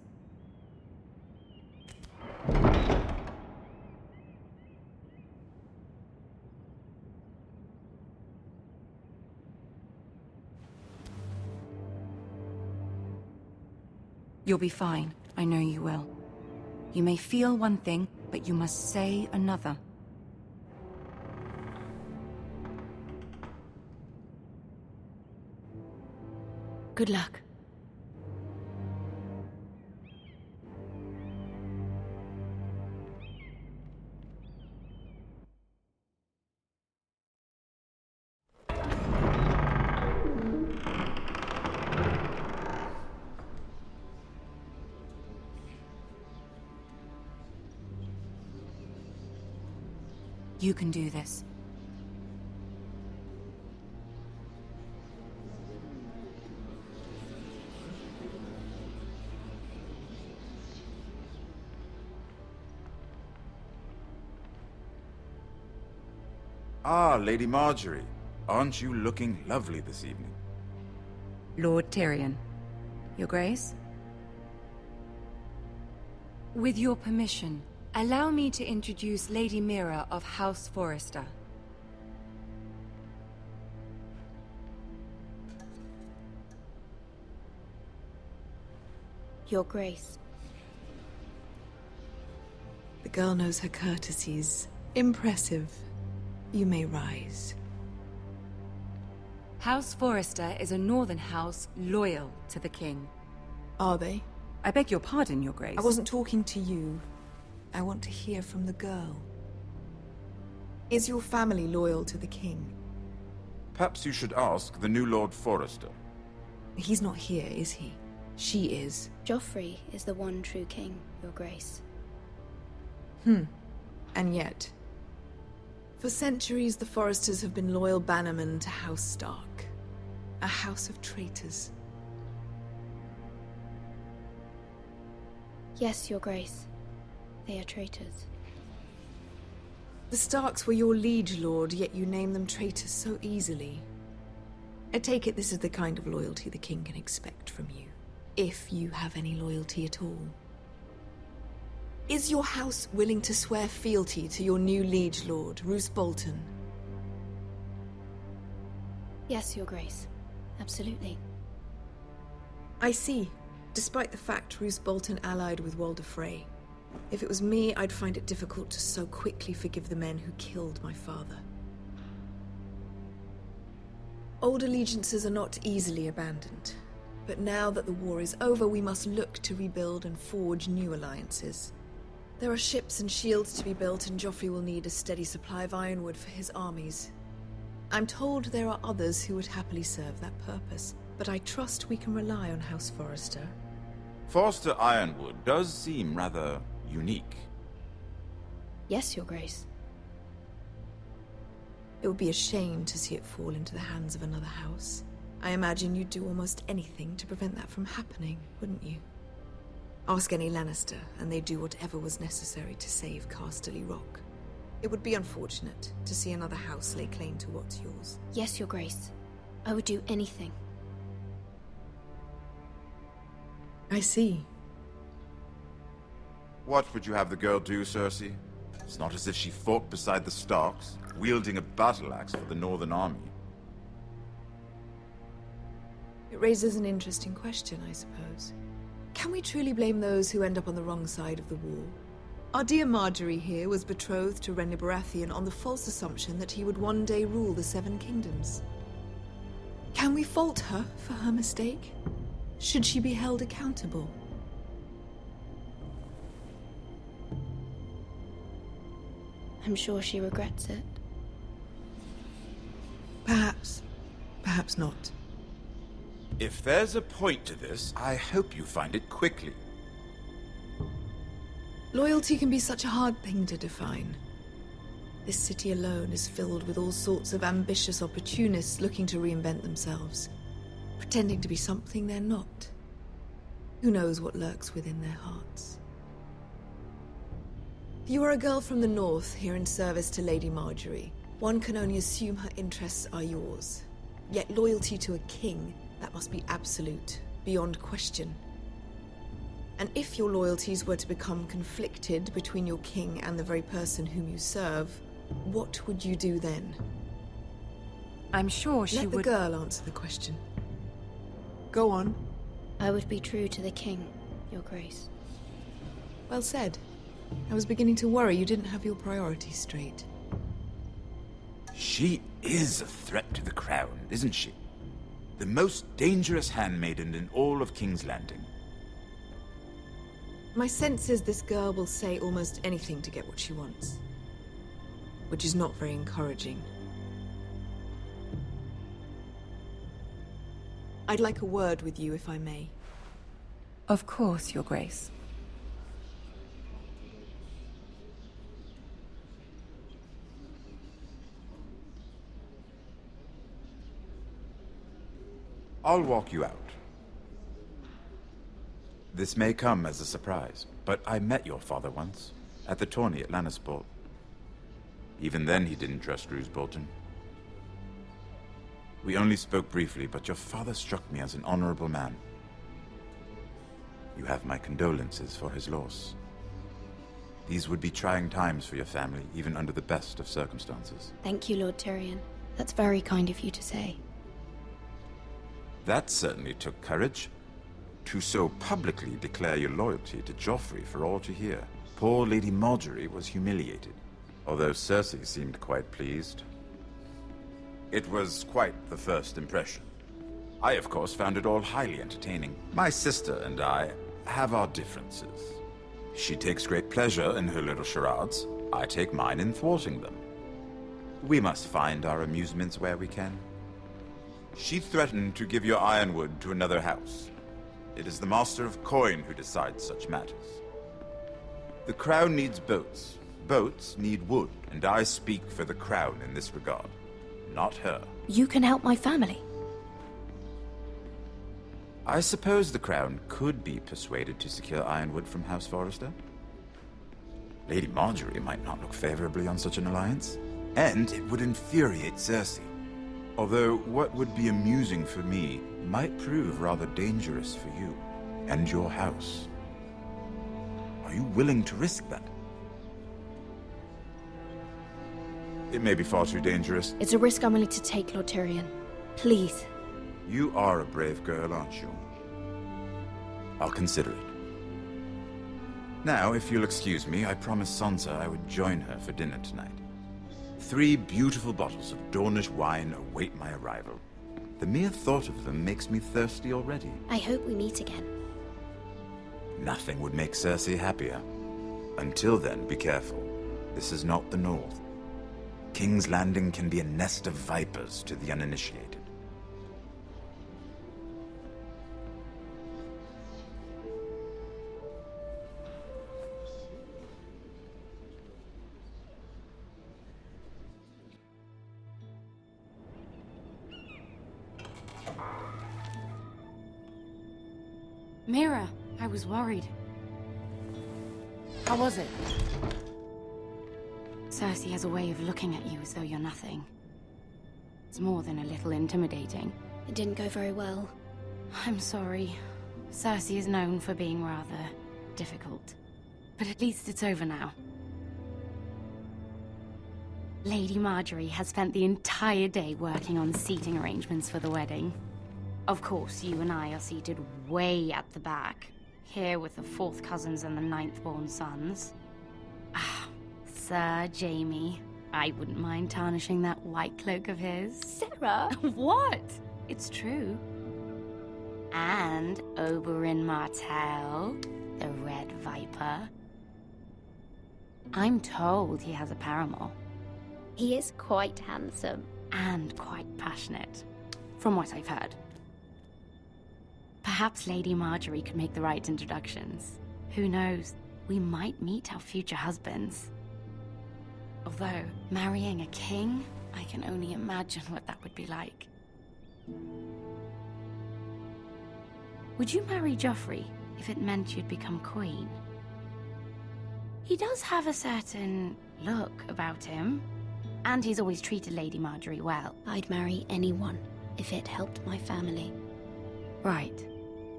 You'll be fine. I know you will. You may feel one thing, but you must say another. Good luck. You can do this. Ah, Lady Marjorie. Aren't you looking lovely this evening? Lord Tyrion. Your Grace? With your permission, allow me to introduce Lady Mira of House Forrester. Your Grace. The girl knows her courtesies. Impressive. You may rise. House Forrester is a northern house loyal to the king. Are they? I beg your pardon, Your Grace. I wasn't talking to you. I want to hear from the girl. Is your family loyal to the king? Perhaps you should ask the new Lord Forrester. He's not here, is he? She is. Joffrey is the one true king, Your Grace. And yet... For centuries, the Forresters have been loyal bannermen to House Stark. A house of traitors. Yes, Your Grace. They are traitors. The Starks were your liege lord, yet you name them traitors so easily. I take it this is the kind of loyalty the king can expect from you. If you have any loyalty at all. Is your house willing to swear fealty to your new liege lord, Roose Bolton? Yes, Your Grace. Absolutely. I see. Despite the fact Roose Bolton allied with Walder Frey. If it was me, I'd find it difficult to so quickly forgive the men who killed my father. Old allegiances are not easily abandoned. But now that the war is over, we must look to rebuild and forge new alliances. There are ships and shields to be built, and Joffrey will need a steady supply of ironwood for his armies. I'm told there are others who would happily serve that purpose, but I trust we can rely on House Forrester. Forrester Ironwood does seem rather unique. Yes, Your Grace. It would be a shame to see it fall into the hands of another house. I imagine you'd do almost anything to prevent that from happening, wouldn't you? Ask any Lannister, and they'd do whatever was necessary to save Casterly Rock. It would be unfortunate to see another house lay claim to what's yours. Yes, Your Grace. I would do anything. I see. What would you have the girl do, Cersei? It's not as if she fought beside the Starks, wielding a battle axe for the Northern Army. It raises an interesting question, I suppose. Can we truly blame those who end up on the wrong side of the war? Our dear Marjorie here was betrothed to Renly Baratheon on the false assumption that he would one day rule the Seven Kingdoms. Can we fault her for her mistake? Should she be held accountable? I'm sure she regrets it. Perhaps. Perhaps not. If there's a point to this, I hope you find it quickly. Loyalty can be such a hard thing to define. This city alone is filled with all sorts of ambitious opportunists looking to reinvent themselves, pretending to be something they're not. Who knows what lurks within their hearts? You are a girl from the north, here in service to Lady Marjorie. One can only assume her interests are yours. Yet loyalty to a king, that must be absolute, beyond question. And if your loyalties were to become conflicted between your king and the very person whom you serve, what would you do then? I'm sure she would... Let the girl answer the question. Go on. I would be true to the king, Your Grace. Well said. I was beginning to worry you didn't have your priorities straight. She is a threat to the crown, isn't she? The most dangerous handmaiden in all of King's Landing. My sense is this girl will say almost anything to get what she wants. Which is not very encouraging. I'd like a word with you, if I may. Of course, Your Grace. I'll walk you out. This may come as a surprise, but I met your father once, at the tourney at Lannisport. Even then, he didn't trust Roose Bolton. We only spoke briefly, but your father struck me as an honorable man. You have my condolences for his loss. These would be trying times for your family, even under the best of circumstances. Thank you, Lord Tyrion. That's very kind of you to say. That certainly took courage. To so publicly declare your loyalty to Joffrey for all to hear. Poor Lady Marjorie was humiliated, although Cersei seemed quite pleased. It was quite the first impression. I, of course, found it all highly entertaining. My sister and I have our differences. She takes great pleasure in her little charades. I take mine in thwarting them. We must find our amusements where we can. She threatened to give your ironwood to another house. It is the Master of Coin who decides such matters. The Crown needs boats. Boats need wood, and I speak for the Crown in this regard, not her. You can help my family. I suppose the Crown could be persuaded to secure ironwood from House Forrester. Lady Marjorie might not look favorably on such an alliance, and it would infuriate Cersei. Although what would be amusing for me might prove rather dangerous for you and your house. Are you willing to risk that? It may be far too dangerous. It's a risk I'm willing to take, Lord Tyrion. Please. You are a brave girl, aren't you? I'll consider it. Now, if you'll excuse me, I promised Sansa I would join her for dinner tonight. 3 beautiful bottles of Dornish wine await my arrival. The mere thought of them makes me thirsty already. I hope we meet again. Nothing would make Cersei happier. Until then, be careful. This is not the North. King's Landing can be a nest of vipers to the uninitiated. Mira, I was worried. How was it? Cersei has a way of looking at you as though you're nothing. It's more than a little intimidating. It didn't go very well. I'm sorry. Cersei is known for being rather difficult. But at least it's over now. Lady Marjorie has spent the entire day working on seating arrangements for the wedding. Of course, you and I are seated way at the back, here with the 4th cousins and the 9th-born sons. Ah, Sir Jaime. I wouldn't mind tarnishing that white cloak of his. Sarah! What? It's true. And Oberyn Martell, the Red Viper. I'm told he has a paramour. He is quite handsome. And quite passionate, from what I've heard. Perhaps Lady Marjorie could make the right introductions. Who knows? We might meet our future husbands. Although, marrying a king, I can only imagine what that would be like. Would you marry Joffrey if it meant you'd become queen? He does have a certain look about him, and he's always treated Lady Marjorie well. I'd marry anyone if it helped my family. Right.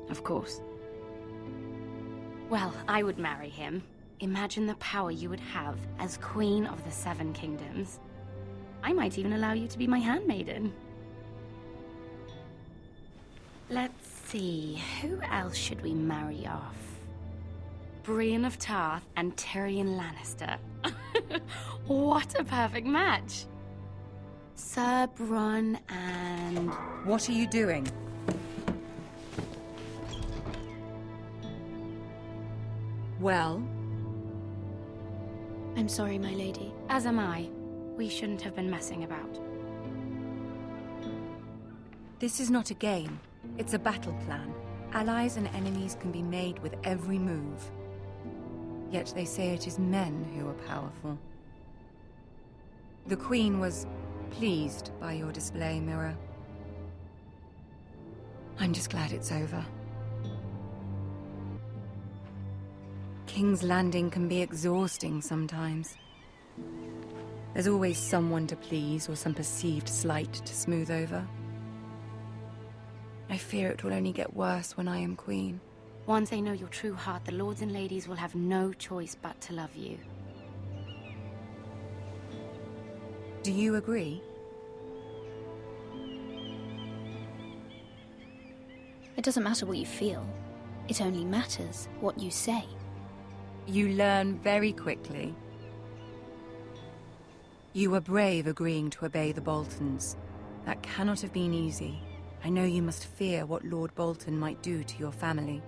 Of course. Well, I would marry him. Imagine the power you would have as Queen of the 7 Kingdoms. I might even allow you to be my handmaiden. Let's see, who else should we marry off? Brienne of Tarth and Tyrion Lannister. What a perfect match! Sir Bronn and... What are you doing? Well? I'm sorry, my lady. As am I. We shouldn't have been messing about. This is not a game. It's a battle plan. Allies and enemies can be made with every move. Yet they say it is men who are powerful. The Queen was pleased by your display, Mira. I'm just glad it's over. King's Landing can be exhausting sometimes. There's always someone to please or some perceived slight to smooth over. I fear it will only get worse when I am queen. Once they know your true heart, the lords and ladies will have no choice but to love you. Do you agree? It doesn't matter what you feel. It only matters what you say. You learn very quickly. You were brave agreeing to obey the Boltons. That cannot have been easy. I know you must fear what Lord Bolton might do to your family.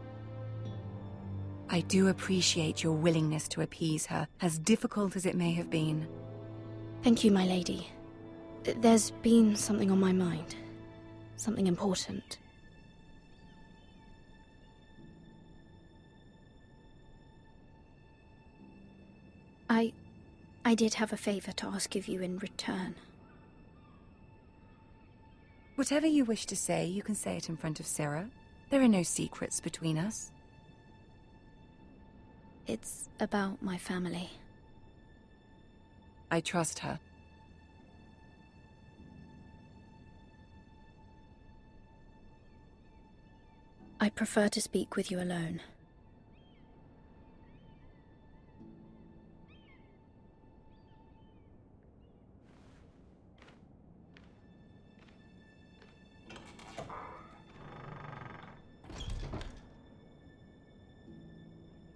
I do appreciate your willingness to appease her, as difficult as it may have been. Thank you, my lady. There's been something on my mind. Something important. I did have a favor to ask of you in return. Whatever you wish to say, you can say it in front of Sarah. There are no secrets between us. It's about my family. I trust her. I prefer to speak with you alone.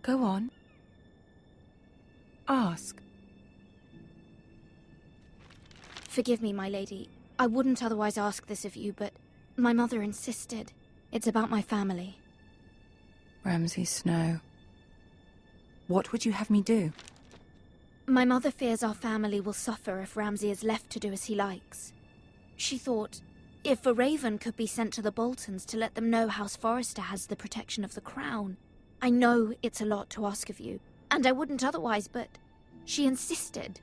Go on. Ask. Forgive me, my lady. I wouldn't otherwise ask this of you, but my mother insisted. It's about my family. Ramsay Snow. What would you have me do? My mother fears our family will suffer if Ramsay is left to do as he likes. She thought, if a raven could be sent to the Boltons to let them know House Forrester has the protection of the crown. I know it's a lot to ask of you, and I wouldn't otherwise, but she insisted.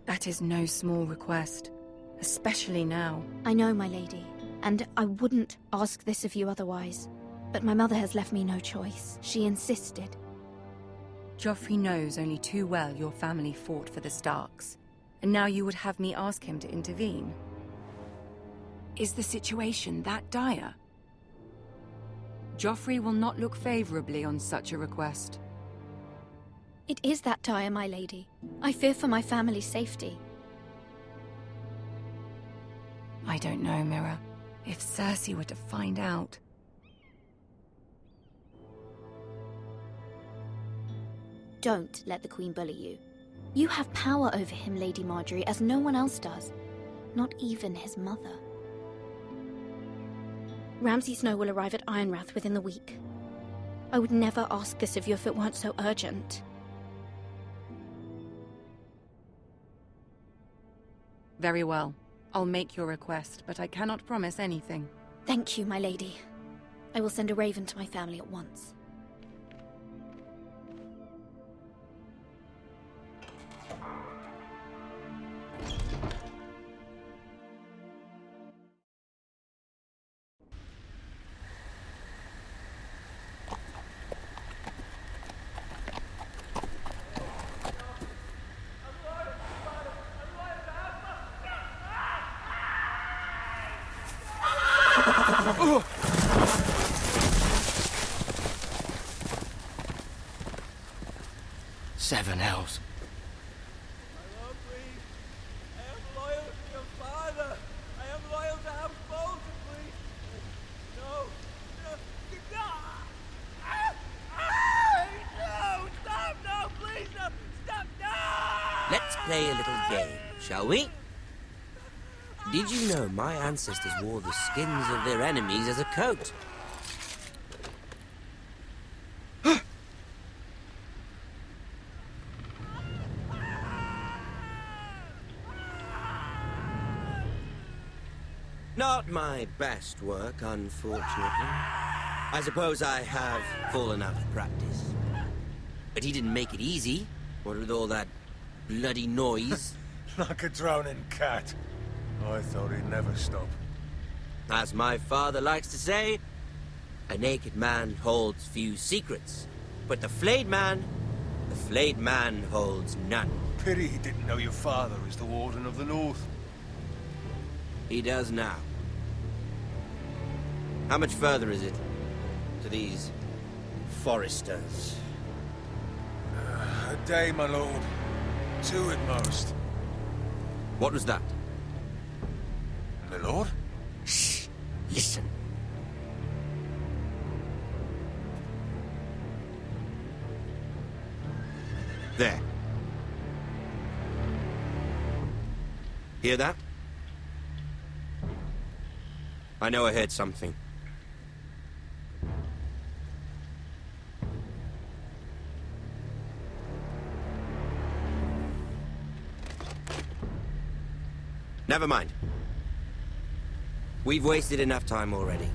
That is no small request, especially now. I know, my lady, and I wouldn't ask this of you otherwise. But my mother has left me no choice. She insisted. Joffrey knows only too well your family fought for the Starks, and now you would have me ask him to intervene. Is the situation that dire? Joffrey will not look favorably on such a request. It is that dire, my lady. I fear for my family's safety. I don't know, Mira. If Cersei were to find out... Don't let the Queen bully you. You have power over him, Lady Marjorie, as no one else does. Not even his mother. Ramsay Snow will arrive at Ironrath within the week. I would never ask this of you if it weren't so urgent. Very well. I'll make your request, but I cannot promise anything. Thank you, my lady. I will send a raven to my family at once. Seven hells. Let's play a little game, shall we? Did you know my ancestors wore the skins of their enemies as a coat? Not my best work, unfortunately. I suppose I have fallen out of practice. But he didn't make it easy, what with all that bloody noise. Like a drowning cat. I thought he'd never stop. As my father likes to say, a naked man holds few secrets. But the flayed man, The flayed man holds none. Pity he didn't know your father is the Warden of the North. He does now. How much further is it to these Forresters? A day, my lord. 2 at most. What was that? My lord? Shh! Listen. There. Hear that? I know I heard something. Never mind. We've wasted enough time already.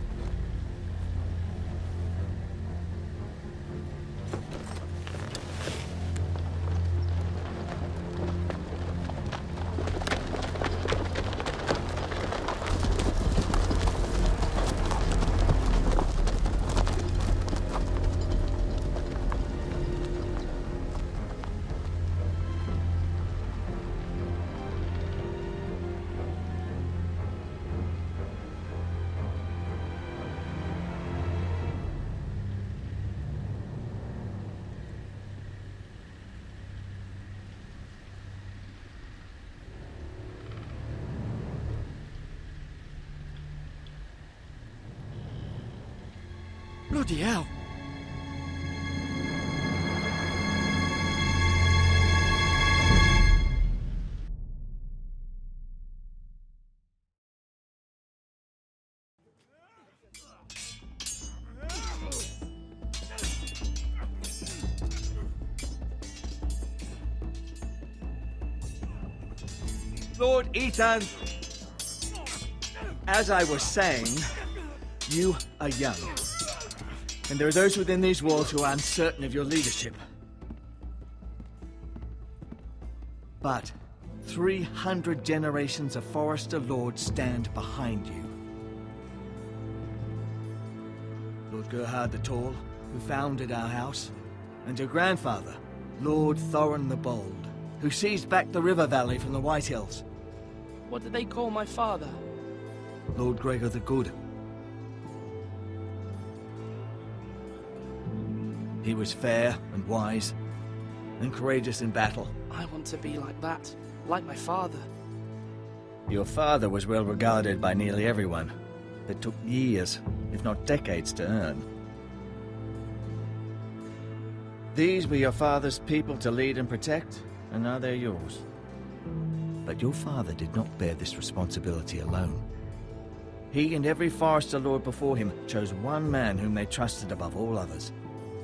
Bloody hell. Lord Ethan, as I was saying, you are young. And there are those within these walls who are uncertain of your leadership. But 300 generations of Forrester lords stand behind you. Lord Gerhard the Tall, who founded our house, and your grandfather, Lord Thorin the Bold, who seized back the river valley from the White Hills. What did they call my father? Lord Gregor the Good. He was fair and wise, and courageous in battle. I want to be like that, like my father. Your father was well regarded by nearly everyone. It took years, if not decades, to earn. These were your father's people to lead and protect, and now they're yours. But your father did not bear this responsibility alone. He and every Forrester lord before him chose one man whom they trusted above all others.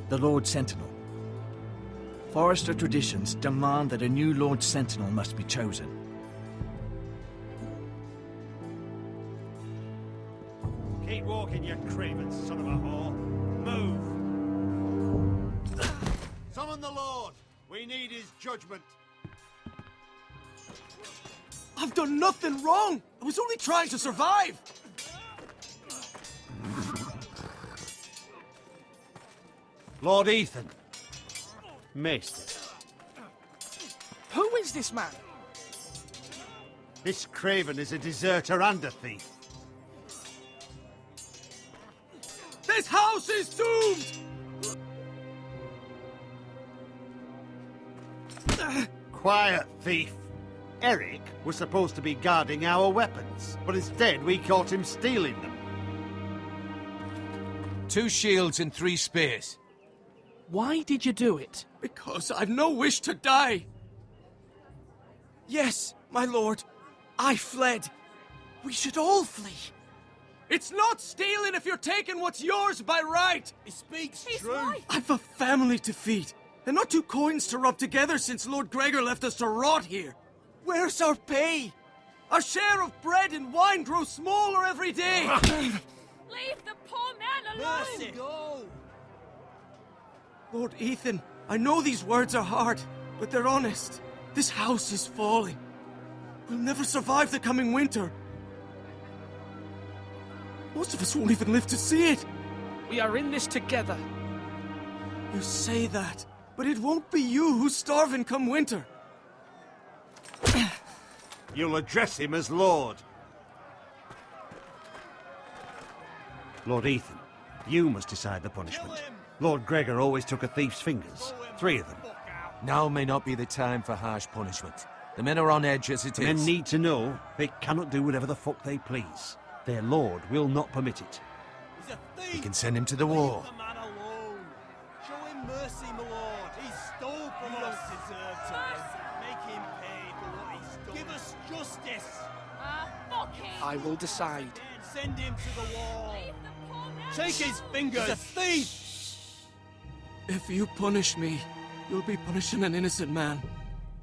The Lord Sentinel. Forrester traditions demand that a new Lord Sentinel must be chosen. Keep walking, you craven son of a whore. Move! Summon the Lord! We need his judgment. I've done nothing wrong! I was only trying to survive! Lord Ethan. Maester. Who is this man? This craven is a deserter and a thief. This house is doomed! Quiet, thief. Eric was supposed to be guarding our weapons, but instead we caught him stealing them. 2 shields and 3 spears. Why did you do it? Because I've no wish to die. Yes, my lord. I fled. We should all flee. It's not stealing if you're taking what's yours by right. He speaks true. I've a family to feed, and not 2 coins to rub together since Lord Gregor left us to rot here. Where's our pay? Our share of bread and wine grows smaller every day. Leave the poor man alone! Mercy. Go! Lord Ethan, I know these words are hard, but they're honest. This house is falling. We'll never survive the coming winter. Most of us won't even live to see it. We are in this together. You say that, But it won't be you who's starving come winter. You'll address him as Lord. Lord Ethan, you must decide the punishment. Lord Gregor always took a thief's fingers. 3 of them. Now may not be the time for harsh punishment. The men are on edge as it is. Men need to know they cannot do whatever the fuck they please. Their lord will not permit it. He's a thief! We can send him to the war. Leave the man alone. Show him mercy, my lord. He stole from us. Don't deserve to live. Make him pay for what he stole. Give us justice. Fuck him! I will decide. Send him to the wall. Take his fingers. He's a thief! If you punish me, you'll be punishing an innocent man.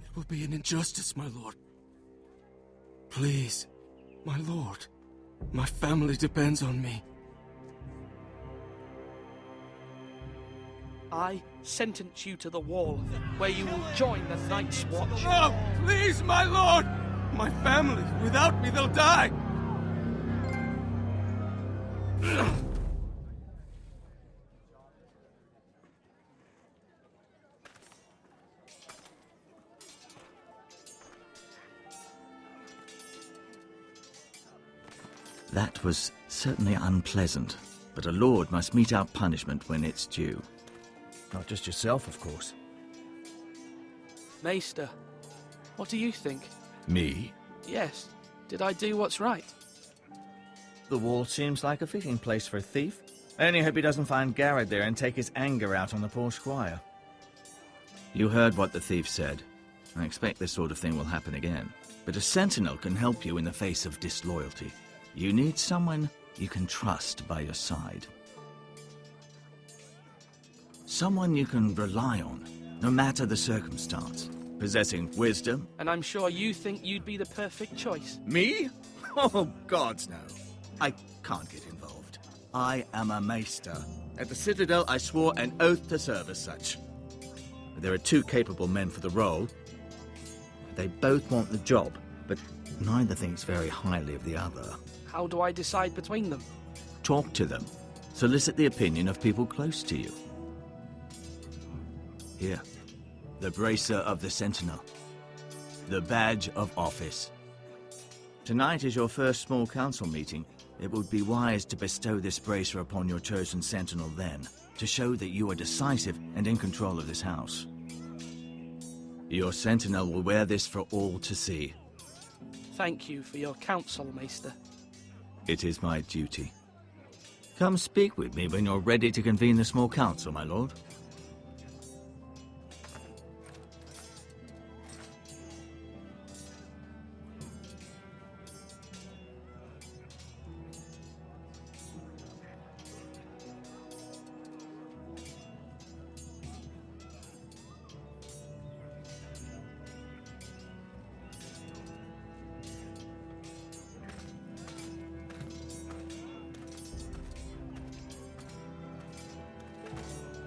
It will be an injustice, my lord. Please, my lord. My family depends on me. I sentence you to the wall, where you will join the Night's Watch. No, please, my lord! My family, without me, they'll die! That was certainly unpleasant, but a lord must mete out punishment when it's due. Not just yourself, of course. Maester, what do you think? Me? Yes. Did I do what's right? The wall seems like a fitting place for a thief. I only hope he doesn't find Garrett there and take his anger out on the poor squire. You heard what the thief said. I expect this sort of thing will happen again. But a sentinel can help you in the face of disloyalty. You need someone you can trust by your side. Someone you can rely on, no matter the circumstance. Possessing wisdom. And I'm sure you think you'd be the perfect choice. Me? Oh, gods no. I can't get involved. I am a maester. At the Citadel, I swore an oath to serve as such. There are 2 capable men for the role. They both want the job, but neither thinks very highly of the other. How do I decide between them? Talk to them. Solicit the opinion of people close to you. Here. The bracer of the Sentinel. The badge of office. Tonight is your first small council meeting. It would be wise to bestow this bracer upon your chosen Sentinel then, to show that you are decisive and in control of this house. Your Sentinel will wear this for all to see. Thank you for your counsel, Maester. It is my duty. Come speak with me when you're ready to convene the small council, my lord.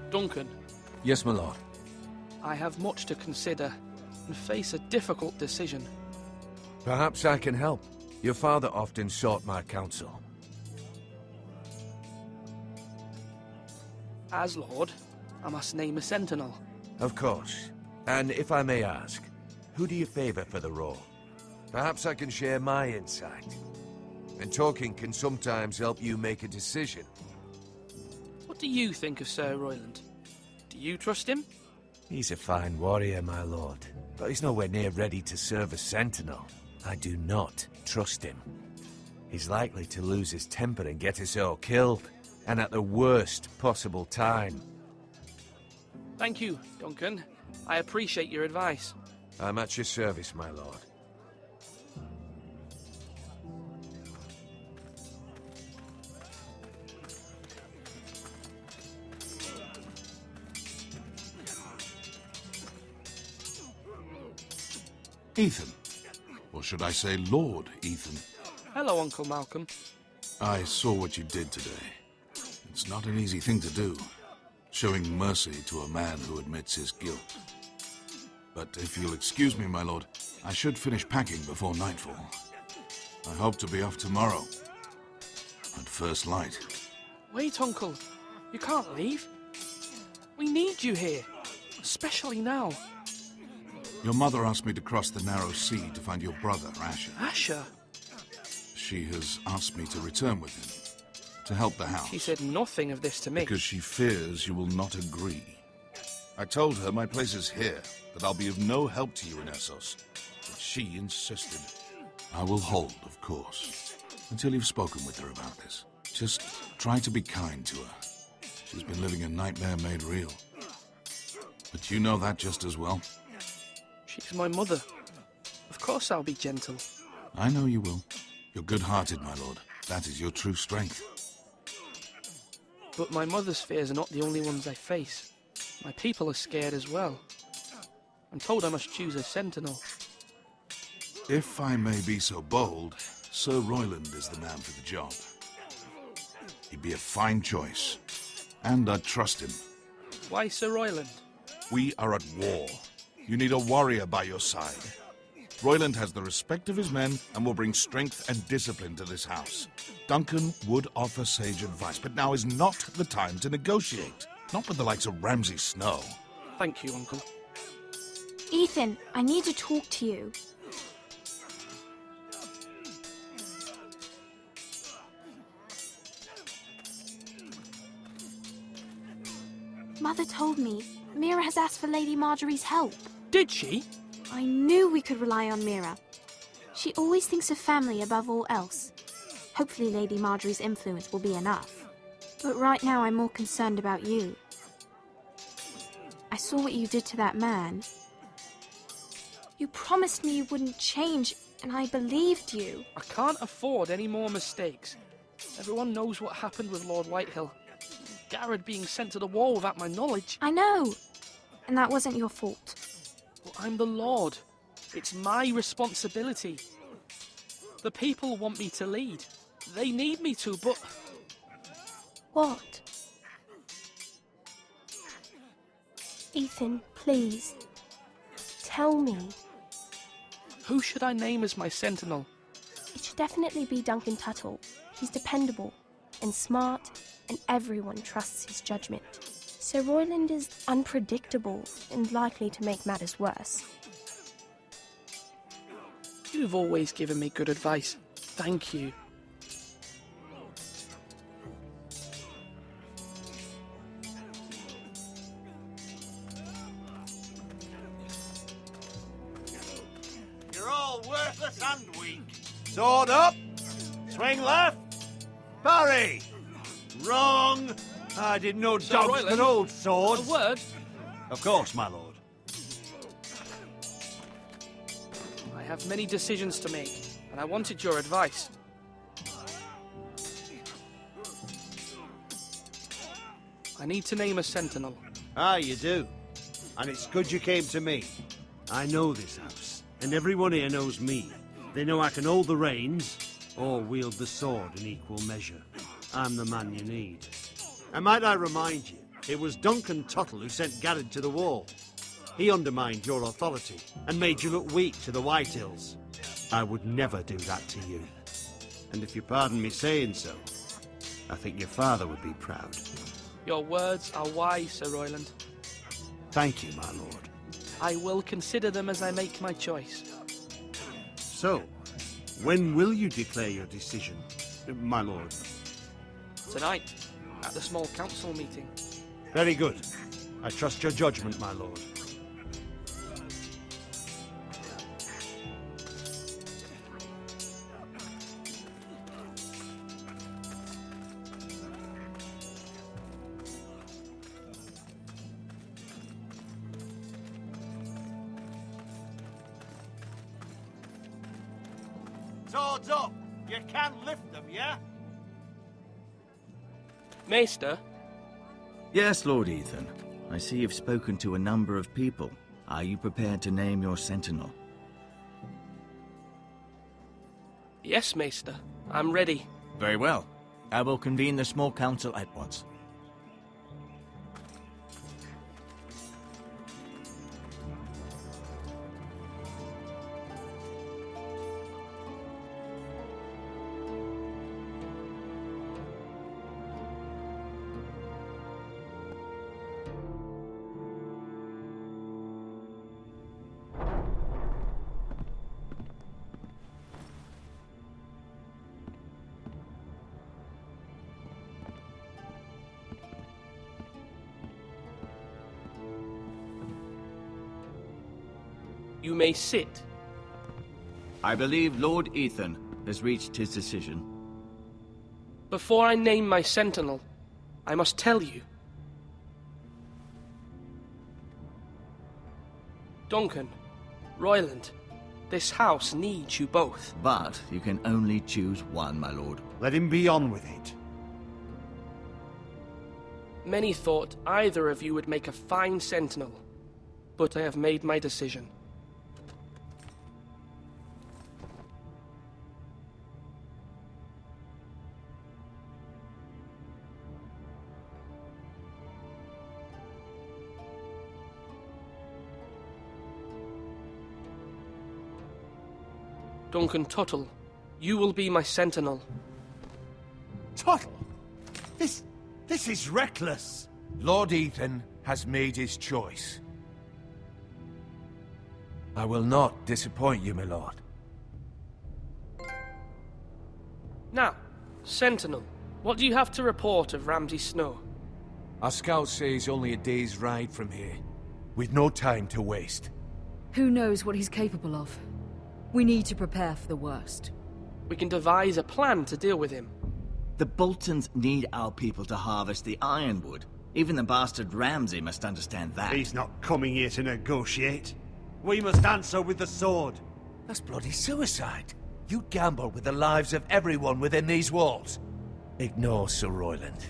Duncan. Yes, my lord. I have much to consider and face a difficult decision. Perhaps I can help. Your father often sought my counsel. As Lord, I must name a sentinel. Of course. And if I may ask, who do you favor for the role? Perhaps I can share my insight. And talking can sometimes help you make a decision. What do you think of Sir Royland? Do you trust him? He's a fine warrior, my lord. But he's nowhere near ready to serve as sentinel. I do not trust him. He's likely to lose his temper and get us all killed. And at the worst possible time. Thank you, Duncan. I appreciate your advice. I'm at your service, my lord. Ethan. Or should I say Lord Ethan? Hello, Uncle Malcolm. I saw what you did today. It's not an easy thing to do, showing mercy to a man who admits his guilt. But if you'll excuse me, my lord, I should finish packing before nightfall. I hope to be off tomorrow, at first light. Wait, Uncle. You can't leave. We need you here. especially now. Your mother asked me to cross the narrow sea to find your brother, Asher. Asher? She has asked me to return with him, to help the house. She said nothing of this to me. Because she fears you will not agree. I told her my place is here, that I'll be of no help to you in Essos. But she insisted. I will hold, of course, until you've spoken with her about this. Just try to be kind to her. She's been living a nightmare made real. But you know that just as well. She's my mother. Of course I'll be gentle. I know you will. You're good-hearted, my lord. That is your true strength. But my mother's fears are not the only ones I face. My people are scared as well. I'm told I must choose a sentinel. If I may be so bold, Sir Royland is the man for the job. He'd be a fine choice. And I'd trust him. Why Sir Royland? We are at war. You need a warrior by your side. Royland has the respect of his men and will bring strength and discipline to this house. Duncan would offer sage advice, but now is not the time to negotiate. Not with the likes of Ramsay Snow. Thank you, Uncle. Ethan, I need to talk to you. Mother told me Mira has asked for Lady Marjorie's help. Did she? I knew we could rely on Mira. She always thinks of family above all else. Hopefully Lady Marjorie's influence will be enough. But right now I'm more concerned about you. I saw what you did to that man. You promised me you wouldn't change, and I believed you. I can't afford any more mistakes. Everyone knows what happened with Lord Whitehill. Garrett being sent to the wall without my knowledge. I know. And that wasn't your fault. Well, I'm the Lord. It's my responsibility. The people want me to lead. They need me to, but... What? Ethan, please. Tell me. Who should I name as my sentinel? It should definitely be Duncan Tuttle. He's dependable and smart, and everyone trusts his judgment. Sir Royland is unpredictable and likely to make matters worse. You've always given me good advice. Thank you. You're all worthless and weak. Sword up. Swing left. Parry. Wrong. I didn't know Sir dogs Royland, could hold swords. A word? Of course, my lord. I have many decisions to make, and I wanted your advice. I need to name a sentinel. Ah, you do. And it's good you came to me. I know this house, and everyone here knows me. They know I can hold the reins, or wield the sword in equal measure. I'm the man you need. And might I remind you, it was Duncan Tuttle who sent Garrett to the wall. He undermined your authority, and made you look weak to the Whitehills. I would never do that to you. And if you pardon me saying so, I think your father would be proud. Your words are wise, Sir Royland. Thank you, my lord. I will consider them as I make my choice. So, when will you declare your decision, my lord? Tonight, at the small council meeting. Very good. I trust your judgment, my lord. Swords up! You can lift them, yeah? Maester? Yes, Lord Ethan. I see you've spoken to a number of people. Are you prepared to name your sentinel? Yes, Maester. I'm ready. Very well. I will convene the small council at once. You may sit. I believe Lord Ethan has reached his decision. Before I name my sentinel, I must tell you. Duncan, Royland, this house needs you both. But you can only choose one, my lord. Let him be on with it. Many thought either of you would make a fine sentinel, but I have made my decision. Duncan Tuttle, you will be my sentinel. Tuttle? This is reckless. Lord Ethan has made his choice. I will not disappoint you, my lord. Now, sentinel, what do you have to report of Ramsay Snow? Our scouts say he's only a day's ride from here, with no time to waste. Who knows what he's capable of? We need to prepare for the worst. We can devise a plan to deal with him. The Boltons need our people to harvest the ironwood. Even the bastard Ramsay must understand that. He's not coming here to negotiate. We must answer with the sword. That's bloody suicide. You gamble with the lives of everyone within these walls. Ignore Sir Royland.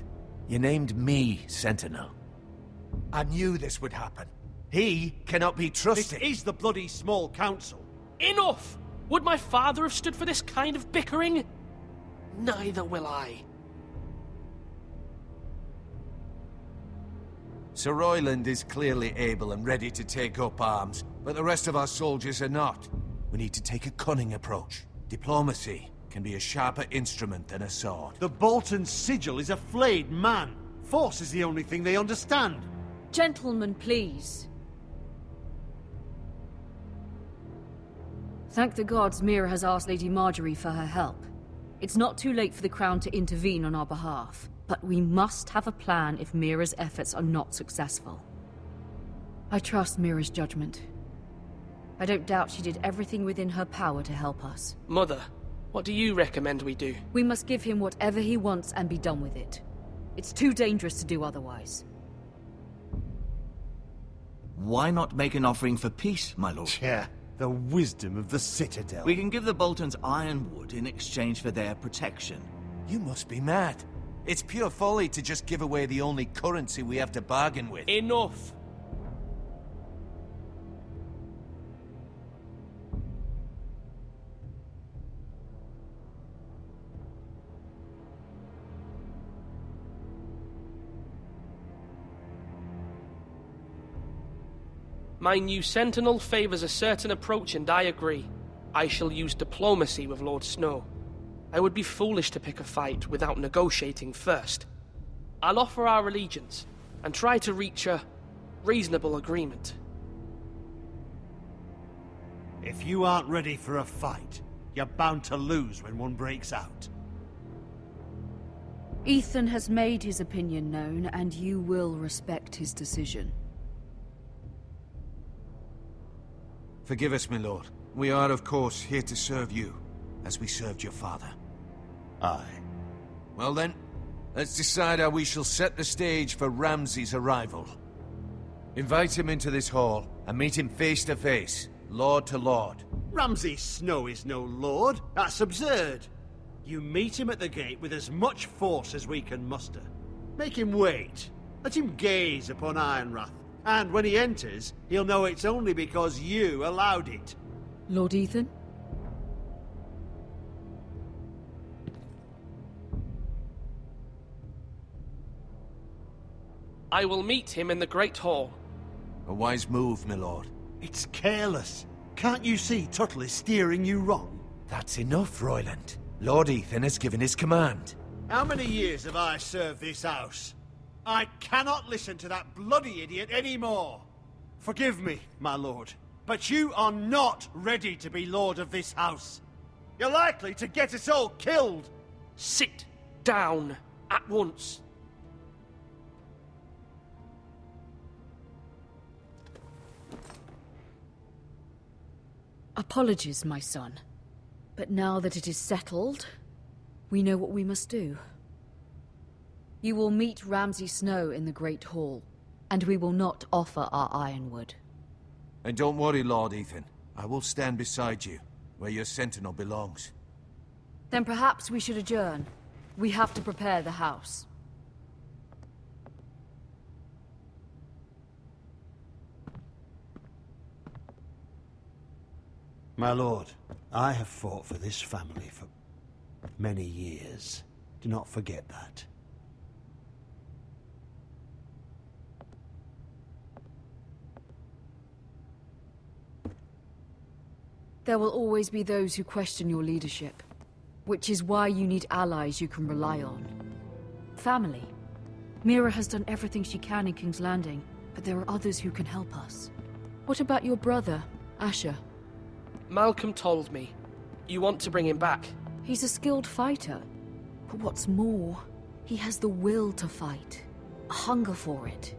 You named me Sentinel. I knew this would happen. He cannot be trusted. This is the bloody small council. Enough! Would my father have stood for this kind of bickering? Neither will I. Sir Royland is clearly able and ready to take up arms, but the rest of our soldiers are not. We need to take a cunning approach. Diplomacy can be a sharper instrument than a sword. The Bolton sigil is a flayed man. Force is the only thing they understand. Gentlemen, please. Thank the gods Mira has asked Lady Marjorie for her help. It's not too late for the Crown to intervene on our behalf, but we must have a plan if Mira's efforts are not successful. I trust Mira's judgment. I don't doubt she did everything within her power to help us. Mother, what do you recommend we do? We must give him whatever he wants and be done with it. It's too dangerous to do otherwise. Why not make an offering for peace, my lord? Yeah, the wisdom of the Citadel. We can give the Boltons ironwood in exchange for their protection. You must be mad. It's pure folly to just give away the only currency we have to bargain with. Enough! My new sentinel favors a certain approach, and I agree. I shall use diplomacy with Lord Snow. I would be foolish to pick a fight without negotiating first. I'll offer our allegiance, and try to reach a reasonable agreement. If you aren't ready for a fight, you're bound to lose when one breaks out. Ethan has made his opinion known, and you will respect his decision. Forgive us, my lord. We are, of course, here to serve you, as we served your father. Aye. Well then, let's decide how we shall set the stage for Ramsay's arrival. Invite him into this hall, and meet him face to face, lord to lord. Ramsay Snow is no lord. That's absurd. You meet him at the gate with as much force as we can muster. Make him wait. Let him gaze upon Ironrath. And when he enters, he'll know it's only because you allowed it. Lord Ethan? I will meet him in the Great Hall. A wise move, my lord. It's careless. Can't you see Tuttle is steering you wrong? That's enough, Royland. Lord Ethan has given his command. How many years have I served this house? I cannot listen to that bloody idiot anymore. Forgive me, my lord, but you are not ready to be lord of this house. You're likely to get us all killed. Sit down at once. Apologies, my son. But now that it is settled, we know what we must do. You will meet Ramsay Snow in the Great Hall, and we will not offer our ironwood. And don't worry, Lord Ethan. I will stand beside you, where your sentinel belongs. Then perhaps we should adjourn. We have to prepare the house. My lord, I have fought for this family for many years. Do not forget that. There will always be those who question your leadership, which is why you need allies you can rely on. Family. Mira has done everything she can in King's Landing, but there are others who can help us. What about your brother, Asher? Malcolm told me. You want to bring him back? He's a skilled fighter. But what's more, he has the will to fight. A hunger for it.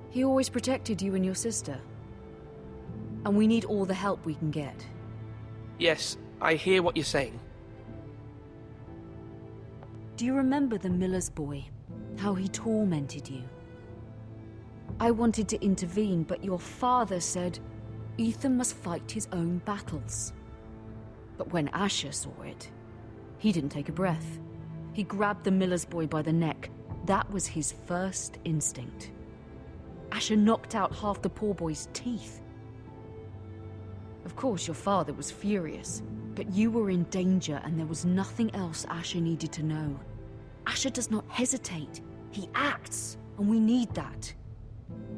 He always protected you and your sister. And we need all the help we can get. Yes, I hear what you're saying. Do you remember the miller's boy? How he tormented you? I wanted to intervene, but your father said Ethan must fight his own battles. But when Asher saw it, he didn't take a breath. He grabbed the miller's boy by the neck. That was his first instinct. Asher knocked out half the poor boy's teeth. Of course, your father was furious, but you were in danger and there was nothing else Asher needed to know. Asher does not hesitate. He acts, and we need that.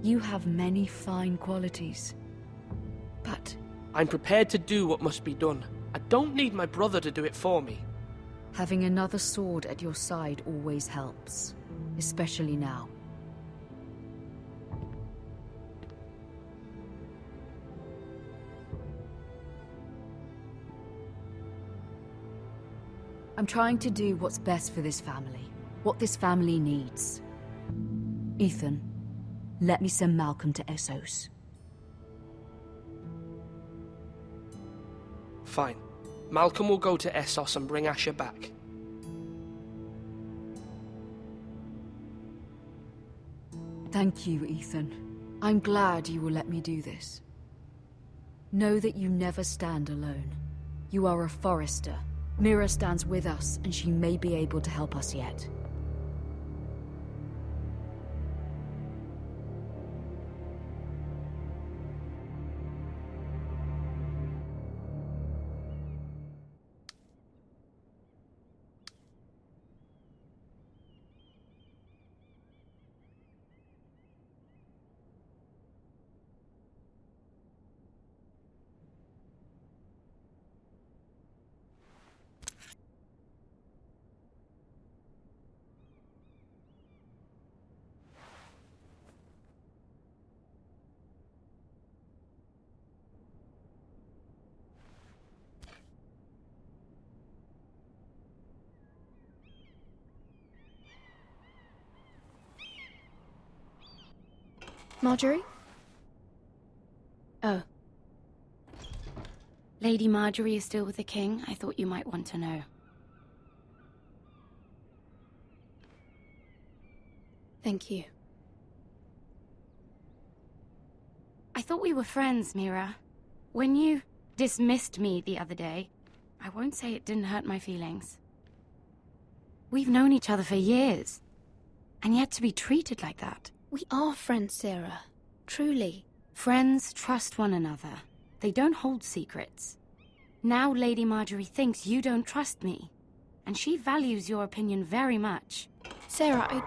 You have many fine qualities. But I'm prepared to do what must be done. I don't need my brother to do it for me. having another sword at your side always helps, especially now. I'm trying to do what's best for this family, what this family needs. Ethan, let me send Malcolm to Essos. Fine. Malcolm will go to Essos and bring Asher back. Thank you, Ethan. I'm glad you will let me do this. Know that you never stand alone. You are a Forrester. Mira stands with us, and she may be able to help us yet. Marjorie? Oh. Lady Marjorie is still with the king. I thought you might want to know. Thank you. I thought we were friends, Mira. When you dismissed me the other day, I won't say it didn't hurt my feelings. We've known each other for years, and yet to be treated like that. We are friends, Sarah. Truly. Friends trust one another. They don't hold secrets. Now Lady Marjorie thinks you don't trust me, and she values your opinion very much. Sarah,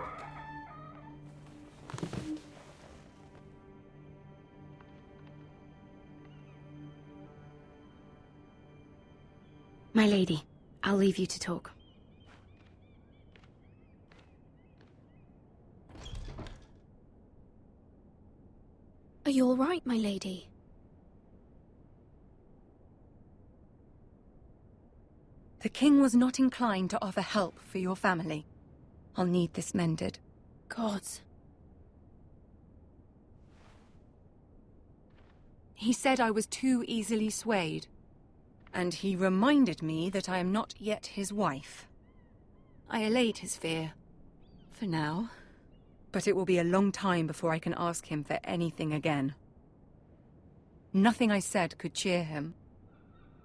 My lady, I'll leave you to talk. Are you all right, my lady? The king was not inclined to offer help for your family. I'll need this mended. Gods. He said I was too easily swayed. And he reminded me that I am not yet his wife. I allayed his fear. For now. But it will be a long time before I can ask him for anything again. Nothing I said could cheer him.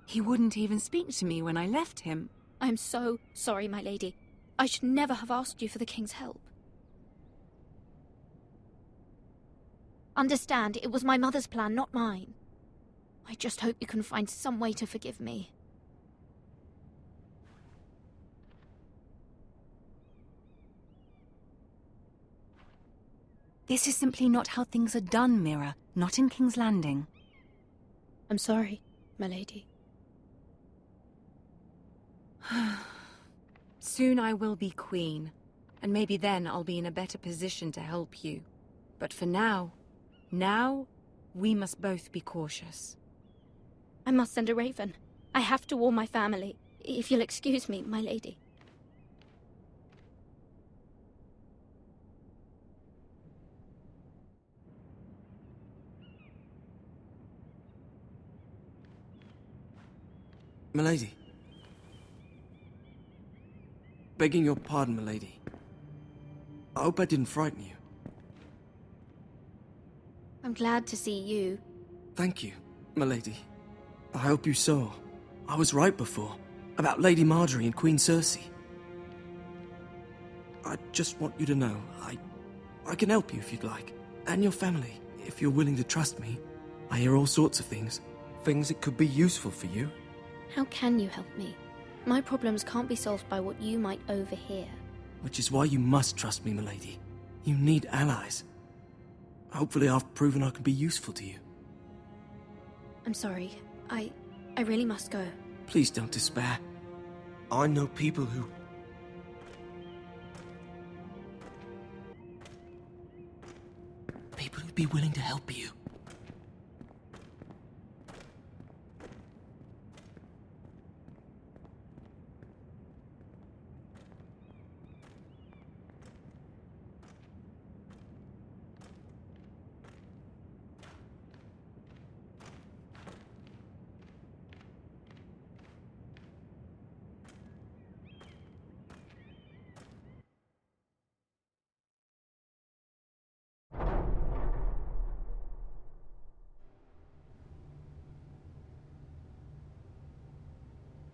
He wouldn't even speak to me when I left him. I'm so sorry, my lady. I should never have asked you for the king's help. Understand, it was my mother's plan, not mine. I just hope you can find some way to forgive me. This is simply not how things are done, Mira. Not in King's Landing. I'm sorry, my lady. Soon I will be queen, and maybe then I'll be in a better position to help you. But for now, we must both be cautious. I must send a raven. I have to warn my family. If you'll excuse me, my lady. Milady. Begging your pardon, milady. I hope I didn't frighten you. I'm glad to see you. Thank you, milady. I hope you saw. I was right before. About Lady Marjorie and Queen Cersei. I just want you to know, I can help you if you'd like. And your family, if you're willing to trust me. I hear all sorts of things. Things that could be useful for you. How can you help me? My problems can't be solved by what you might overhear. Which is why you must trust me, milady. You need allies. Hopefully I've proven I can be useful to you. I'm sorry. I really must go. Please don't despair. I know people who... People who'd be willing to help you.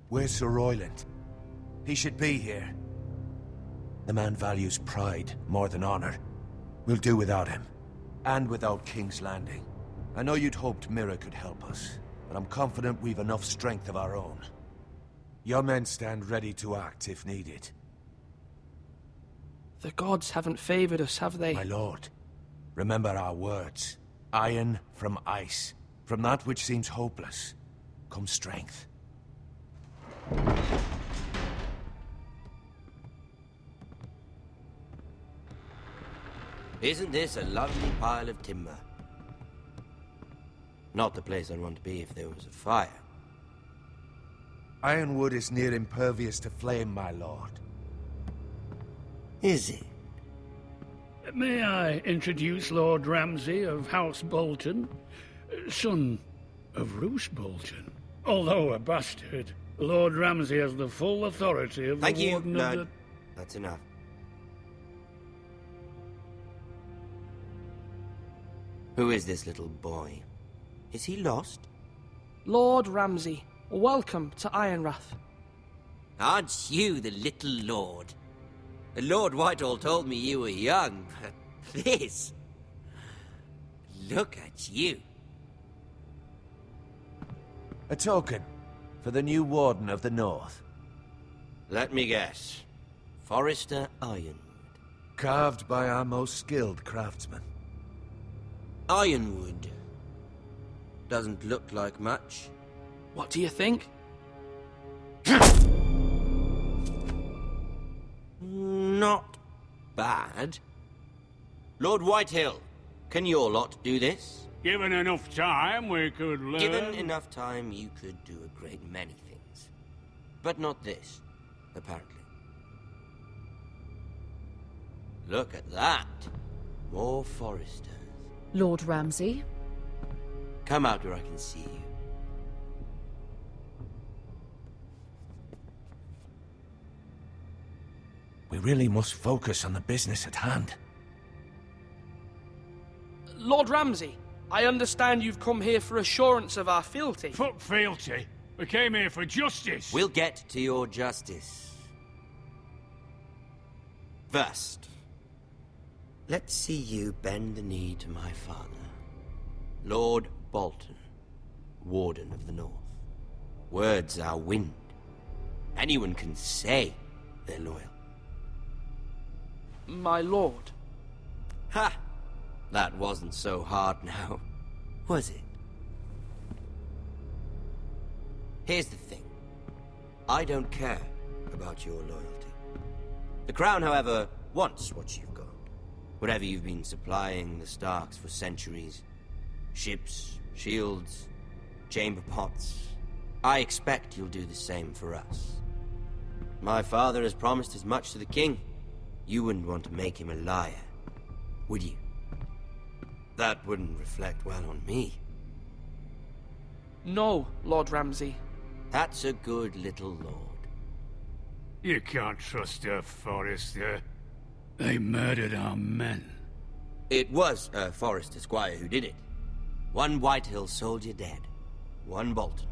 Where's Sir Royland? He should be here. The man values pride more than honor. We'll do without him. And without King's Landing. I know you'd hoped Mira could help us, but I'm confident we've enough strength of our own. Your men stand ready to act if needed. The gods haven't favored us, have they? My lord, remember our words. Iron from ice. From that which seems hopeless, comes strength. Isn't this a lovely pile of timber? Not the place I'd want to be if there was a fire. Ironwood is near impervious to flame, my lord. Is it? May I introduce Lord Ramsay of House Bolton, son of Roose Bolton. Although a bastard, Lord Ramsay has the full authority of the Warden of the... That's enough. Who is this little boy? Is he lost? Lord Ramsay, welcome to Ironrath. Aren't you the little lord? Lord Whitehall told me you were young, but this... Look at you. A token for the new Warden of the North. Let me guess. Forrester Ironwood. Carved by our most skilled craftsmen. Ironwood. Doesn't look like much. What do you think? Not bad. Lord Whitehill, can your lot do this? Given enough time, we could learn... Given enough time, you could do a great many things. But not this, apparently. Look at that. More Forresters. Lord Ramsay, Come out where I can see you. We really must focus on the business at hand. Lord Ramsay, I understand you've come here for assurance of our fealty. Fuck fealty. We came here for justice. We'll get to your justice. First, let's see you bend the knee to my father, Lord Bolton, Warden of the North. Words are wind. Anyone can say they're loyal. My lord. Ha! That wasn't so hard now, was it? Here's the thing. I don't care about your loyalty. The Crown, however, wants what you've got. Whatever you've been supplying the Starks for centuries. Ships, shields, chamber pots. I expect you'll do the same for us. My father has promised as much to the king. You wouldn't want to make him a liar, would you? That wouldn't reflect well on me. No, Lord Ramsay. That's a good little lord. You can't trust her, Forrester. They murdered our men. It was a Forrester squire who did it. One Whitehill soldier dead. One Bolton.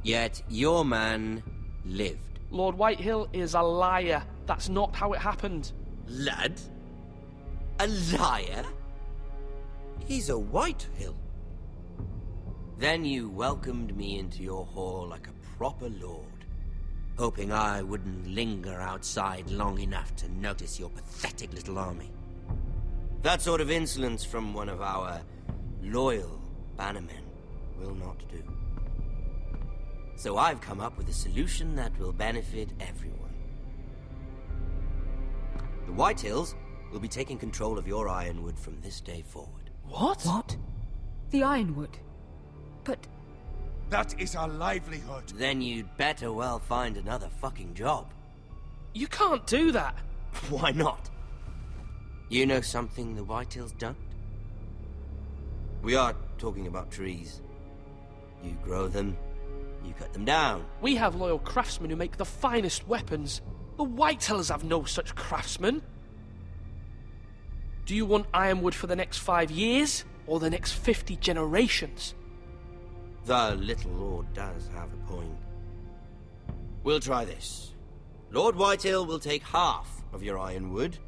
Yet your man lived. Lord Whitehill is a liar. That's not how it happened. Lad? A liar? He's a Whitehill. Then you welcomed me into your hall like a proper lord, hoping I wouldn't linger outside long enough to notice your pathetic little army. That sort of insolence from one of our loyal bannermen will not do. So I've come up with a solution that will benefit everyone. The Whitehills will be taking control of your Ironwood from this day forward. What? What? The Ironwood? But... That is our livelihood. Then you'd better well find another fucking job. You can't do that. Why not? You know something the Whitehills don't? We are talking about trees. You grow them, you cut them down. We have loyal craftsmen who make the finest weapons. The Whitehills have no such craftsmen. Do you want Ironwood for the next 5 years, or the next 50 generations? The little lord does have a point. We'll try this. Lord Whitehill will take half of your Ironwood,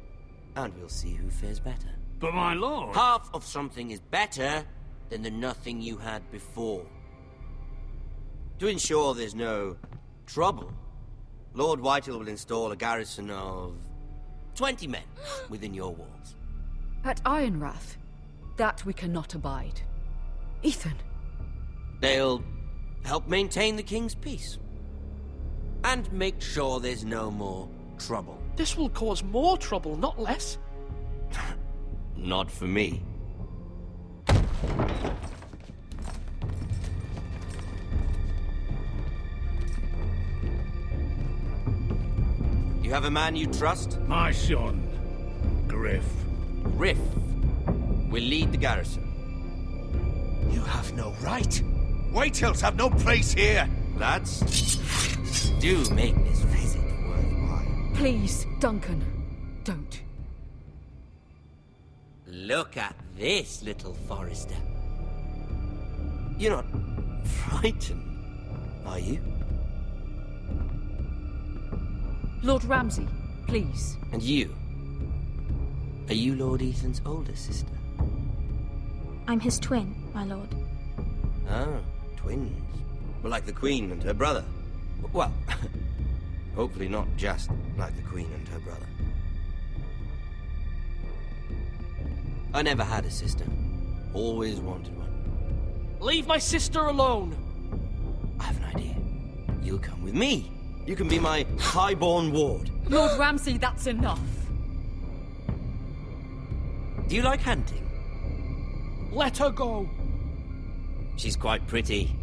and we'll see who fares better. But my lord... Half of something is better than the nothing you had before. To ensure there's no trouble, Lord Whitehill will install a garrison of 20 men within your walls. At Ironrath? That we cannot abide. Ethan! They'll help maintain the king's peace. And make sure there's no more trouble. This will cause more trouble, not less. Not for me. You have a man you trust? My son, Griff. Griff will lead the garrison. You have no right. Whitehills have no place here. Lads, do make this visit worthwhile. Please, Duncan, don't. Look at this, little Forrester. You're not frightened, are you? Lord Ramsay, please. And you? Are you Lord Ethan's older sister? I'm his twin, my lord. Ah, twins. Well, like the Queen and her brother. Well, hopefully not just like the Queen and her brother. I never had a sister. Always wanted one. Leave my sister alone! I have an idea. You'll come with me. You can be my highborn ward. Lord Ramsay, that's enough. Do you like hunting? Let her go! She's quite pretty,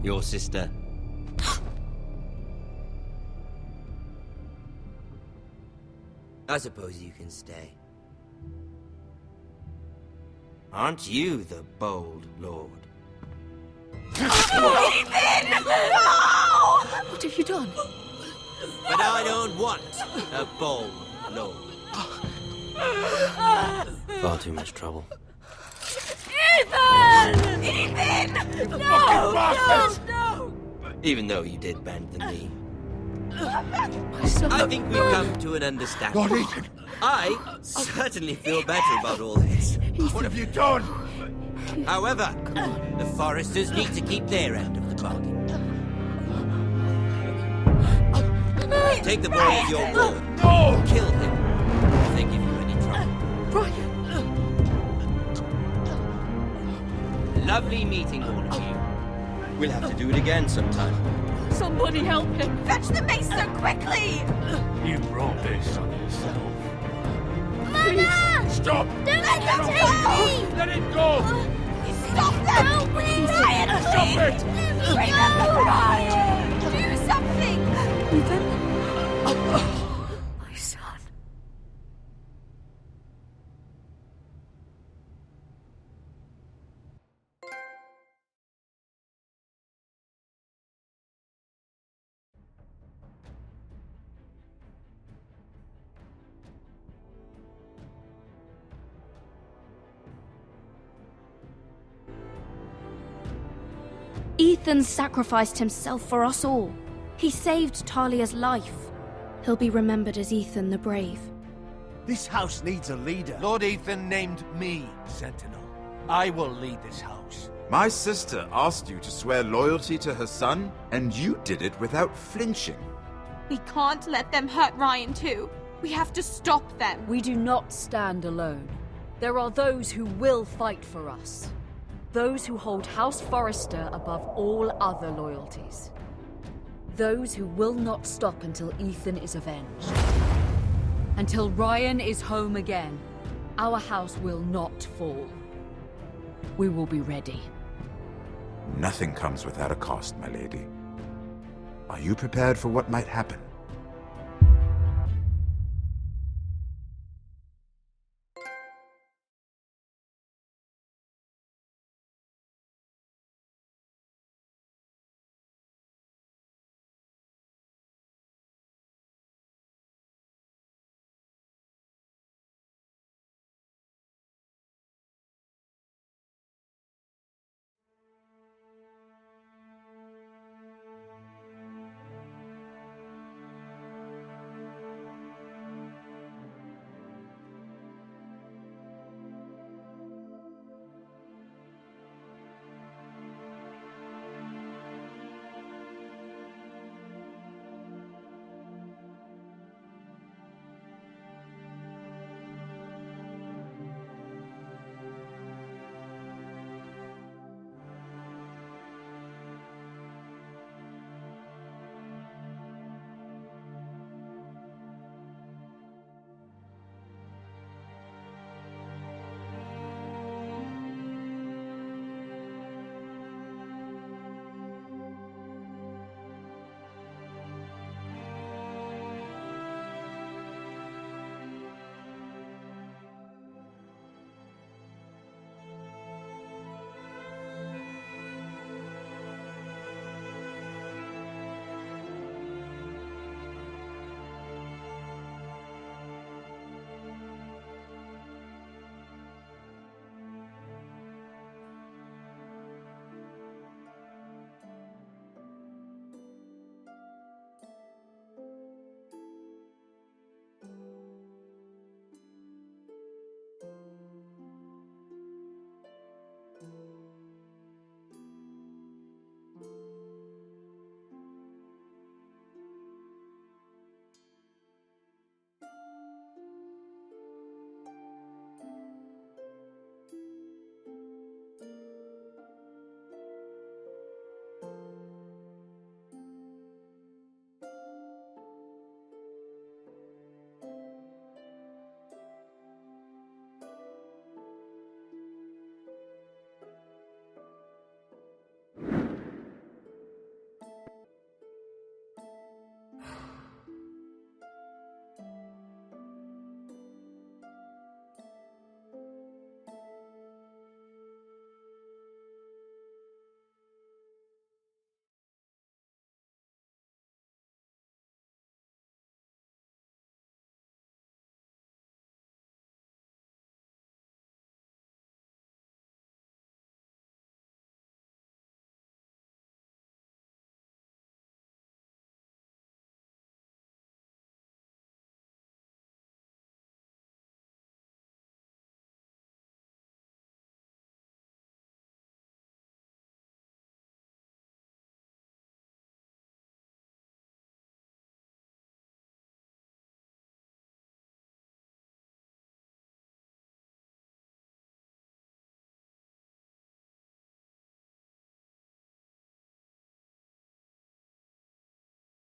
your sister. I suppose you can stay. Aren't you the bold lord? have you done? But I don't want a bold lord. Far too much trouble. Ethan! Ethan! No! No! Even though you did bend the knee. My son. I think we've come to an understanding. Lord Ethan! I certainly feel better about all this. What have you done? However, the Forresters need to keep their end of the bargain. Take the boy as your ward. No! Kill him if they give you any trouble. Brian! Lovely meeting all of you. We'll have to do it again sometime. Somebody help him! Fetch the maester quickly! You brought this on yourself. Mama! Stop! Don't let them take me! Let it go! Stop them! Help me! Ryan, Stop it! Remember Ryan! Do something! Ethan? My son. Ethan sacrificed himself for us all. He saved Talia's life. He'll be remembered as Ethan the Brave. This house needs a leader. Lord Ethan named me Sentinel. I will lead this house. My sister asked you to swear loyalty to her son, and you did it without flinching. We can't let them hurt Ryan too. We have to stop them. We do not stand alone. There are those who will fight for us. Those who hold House Forrester above all other loyalties. Those who will not stop until Ethan is avenged. Until Ryan is home again, our house will not fall. We will be ready. Nothing comes without a cost, my lady. Are you prepared for what might happen?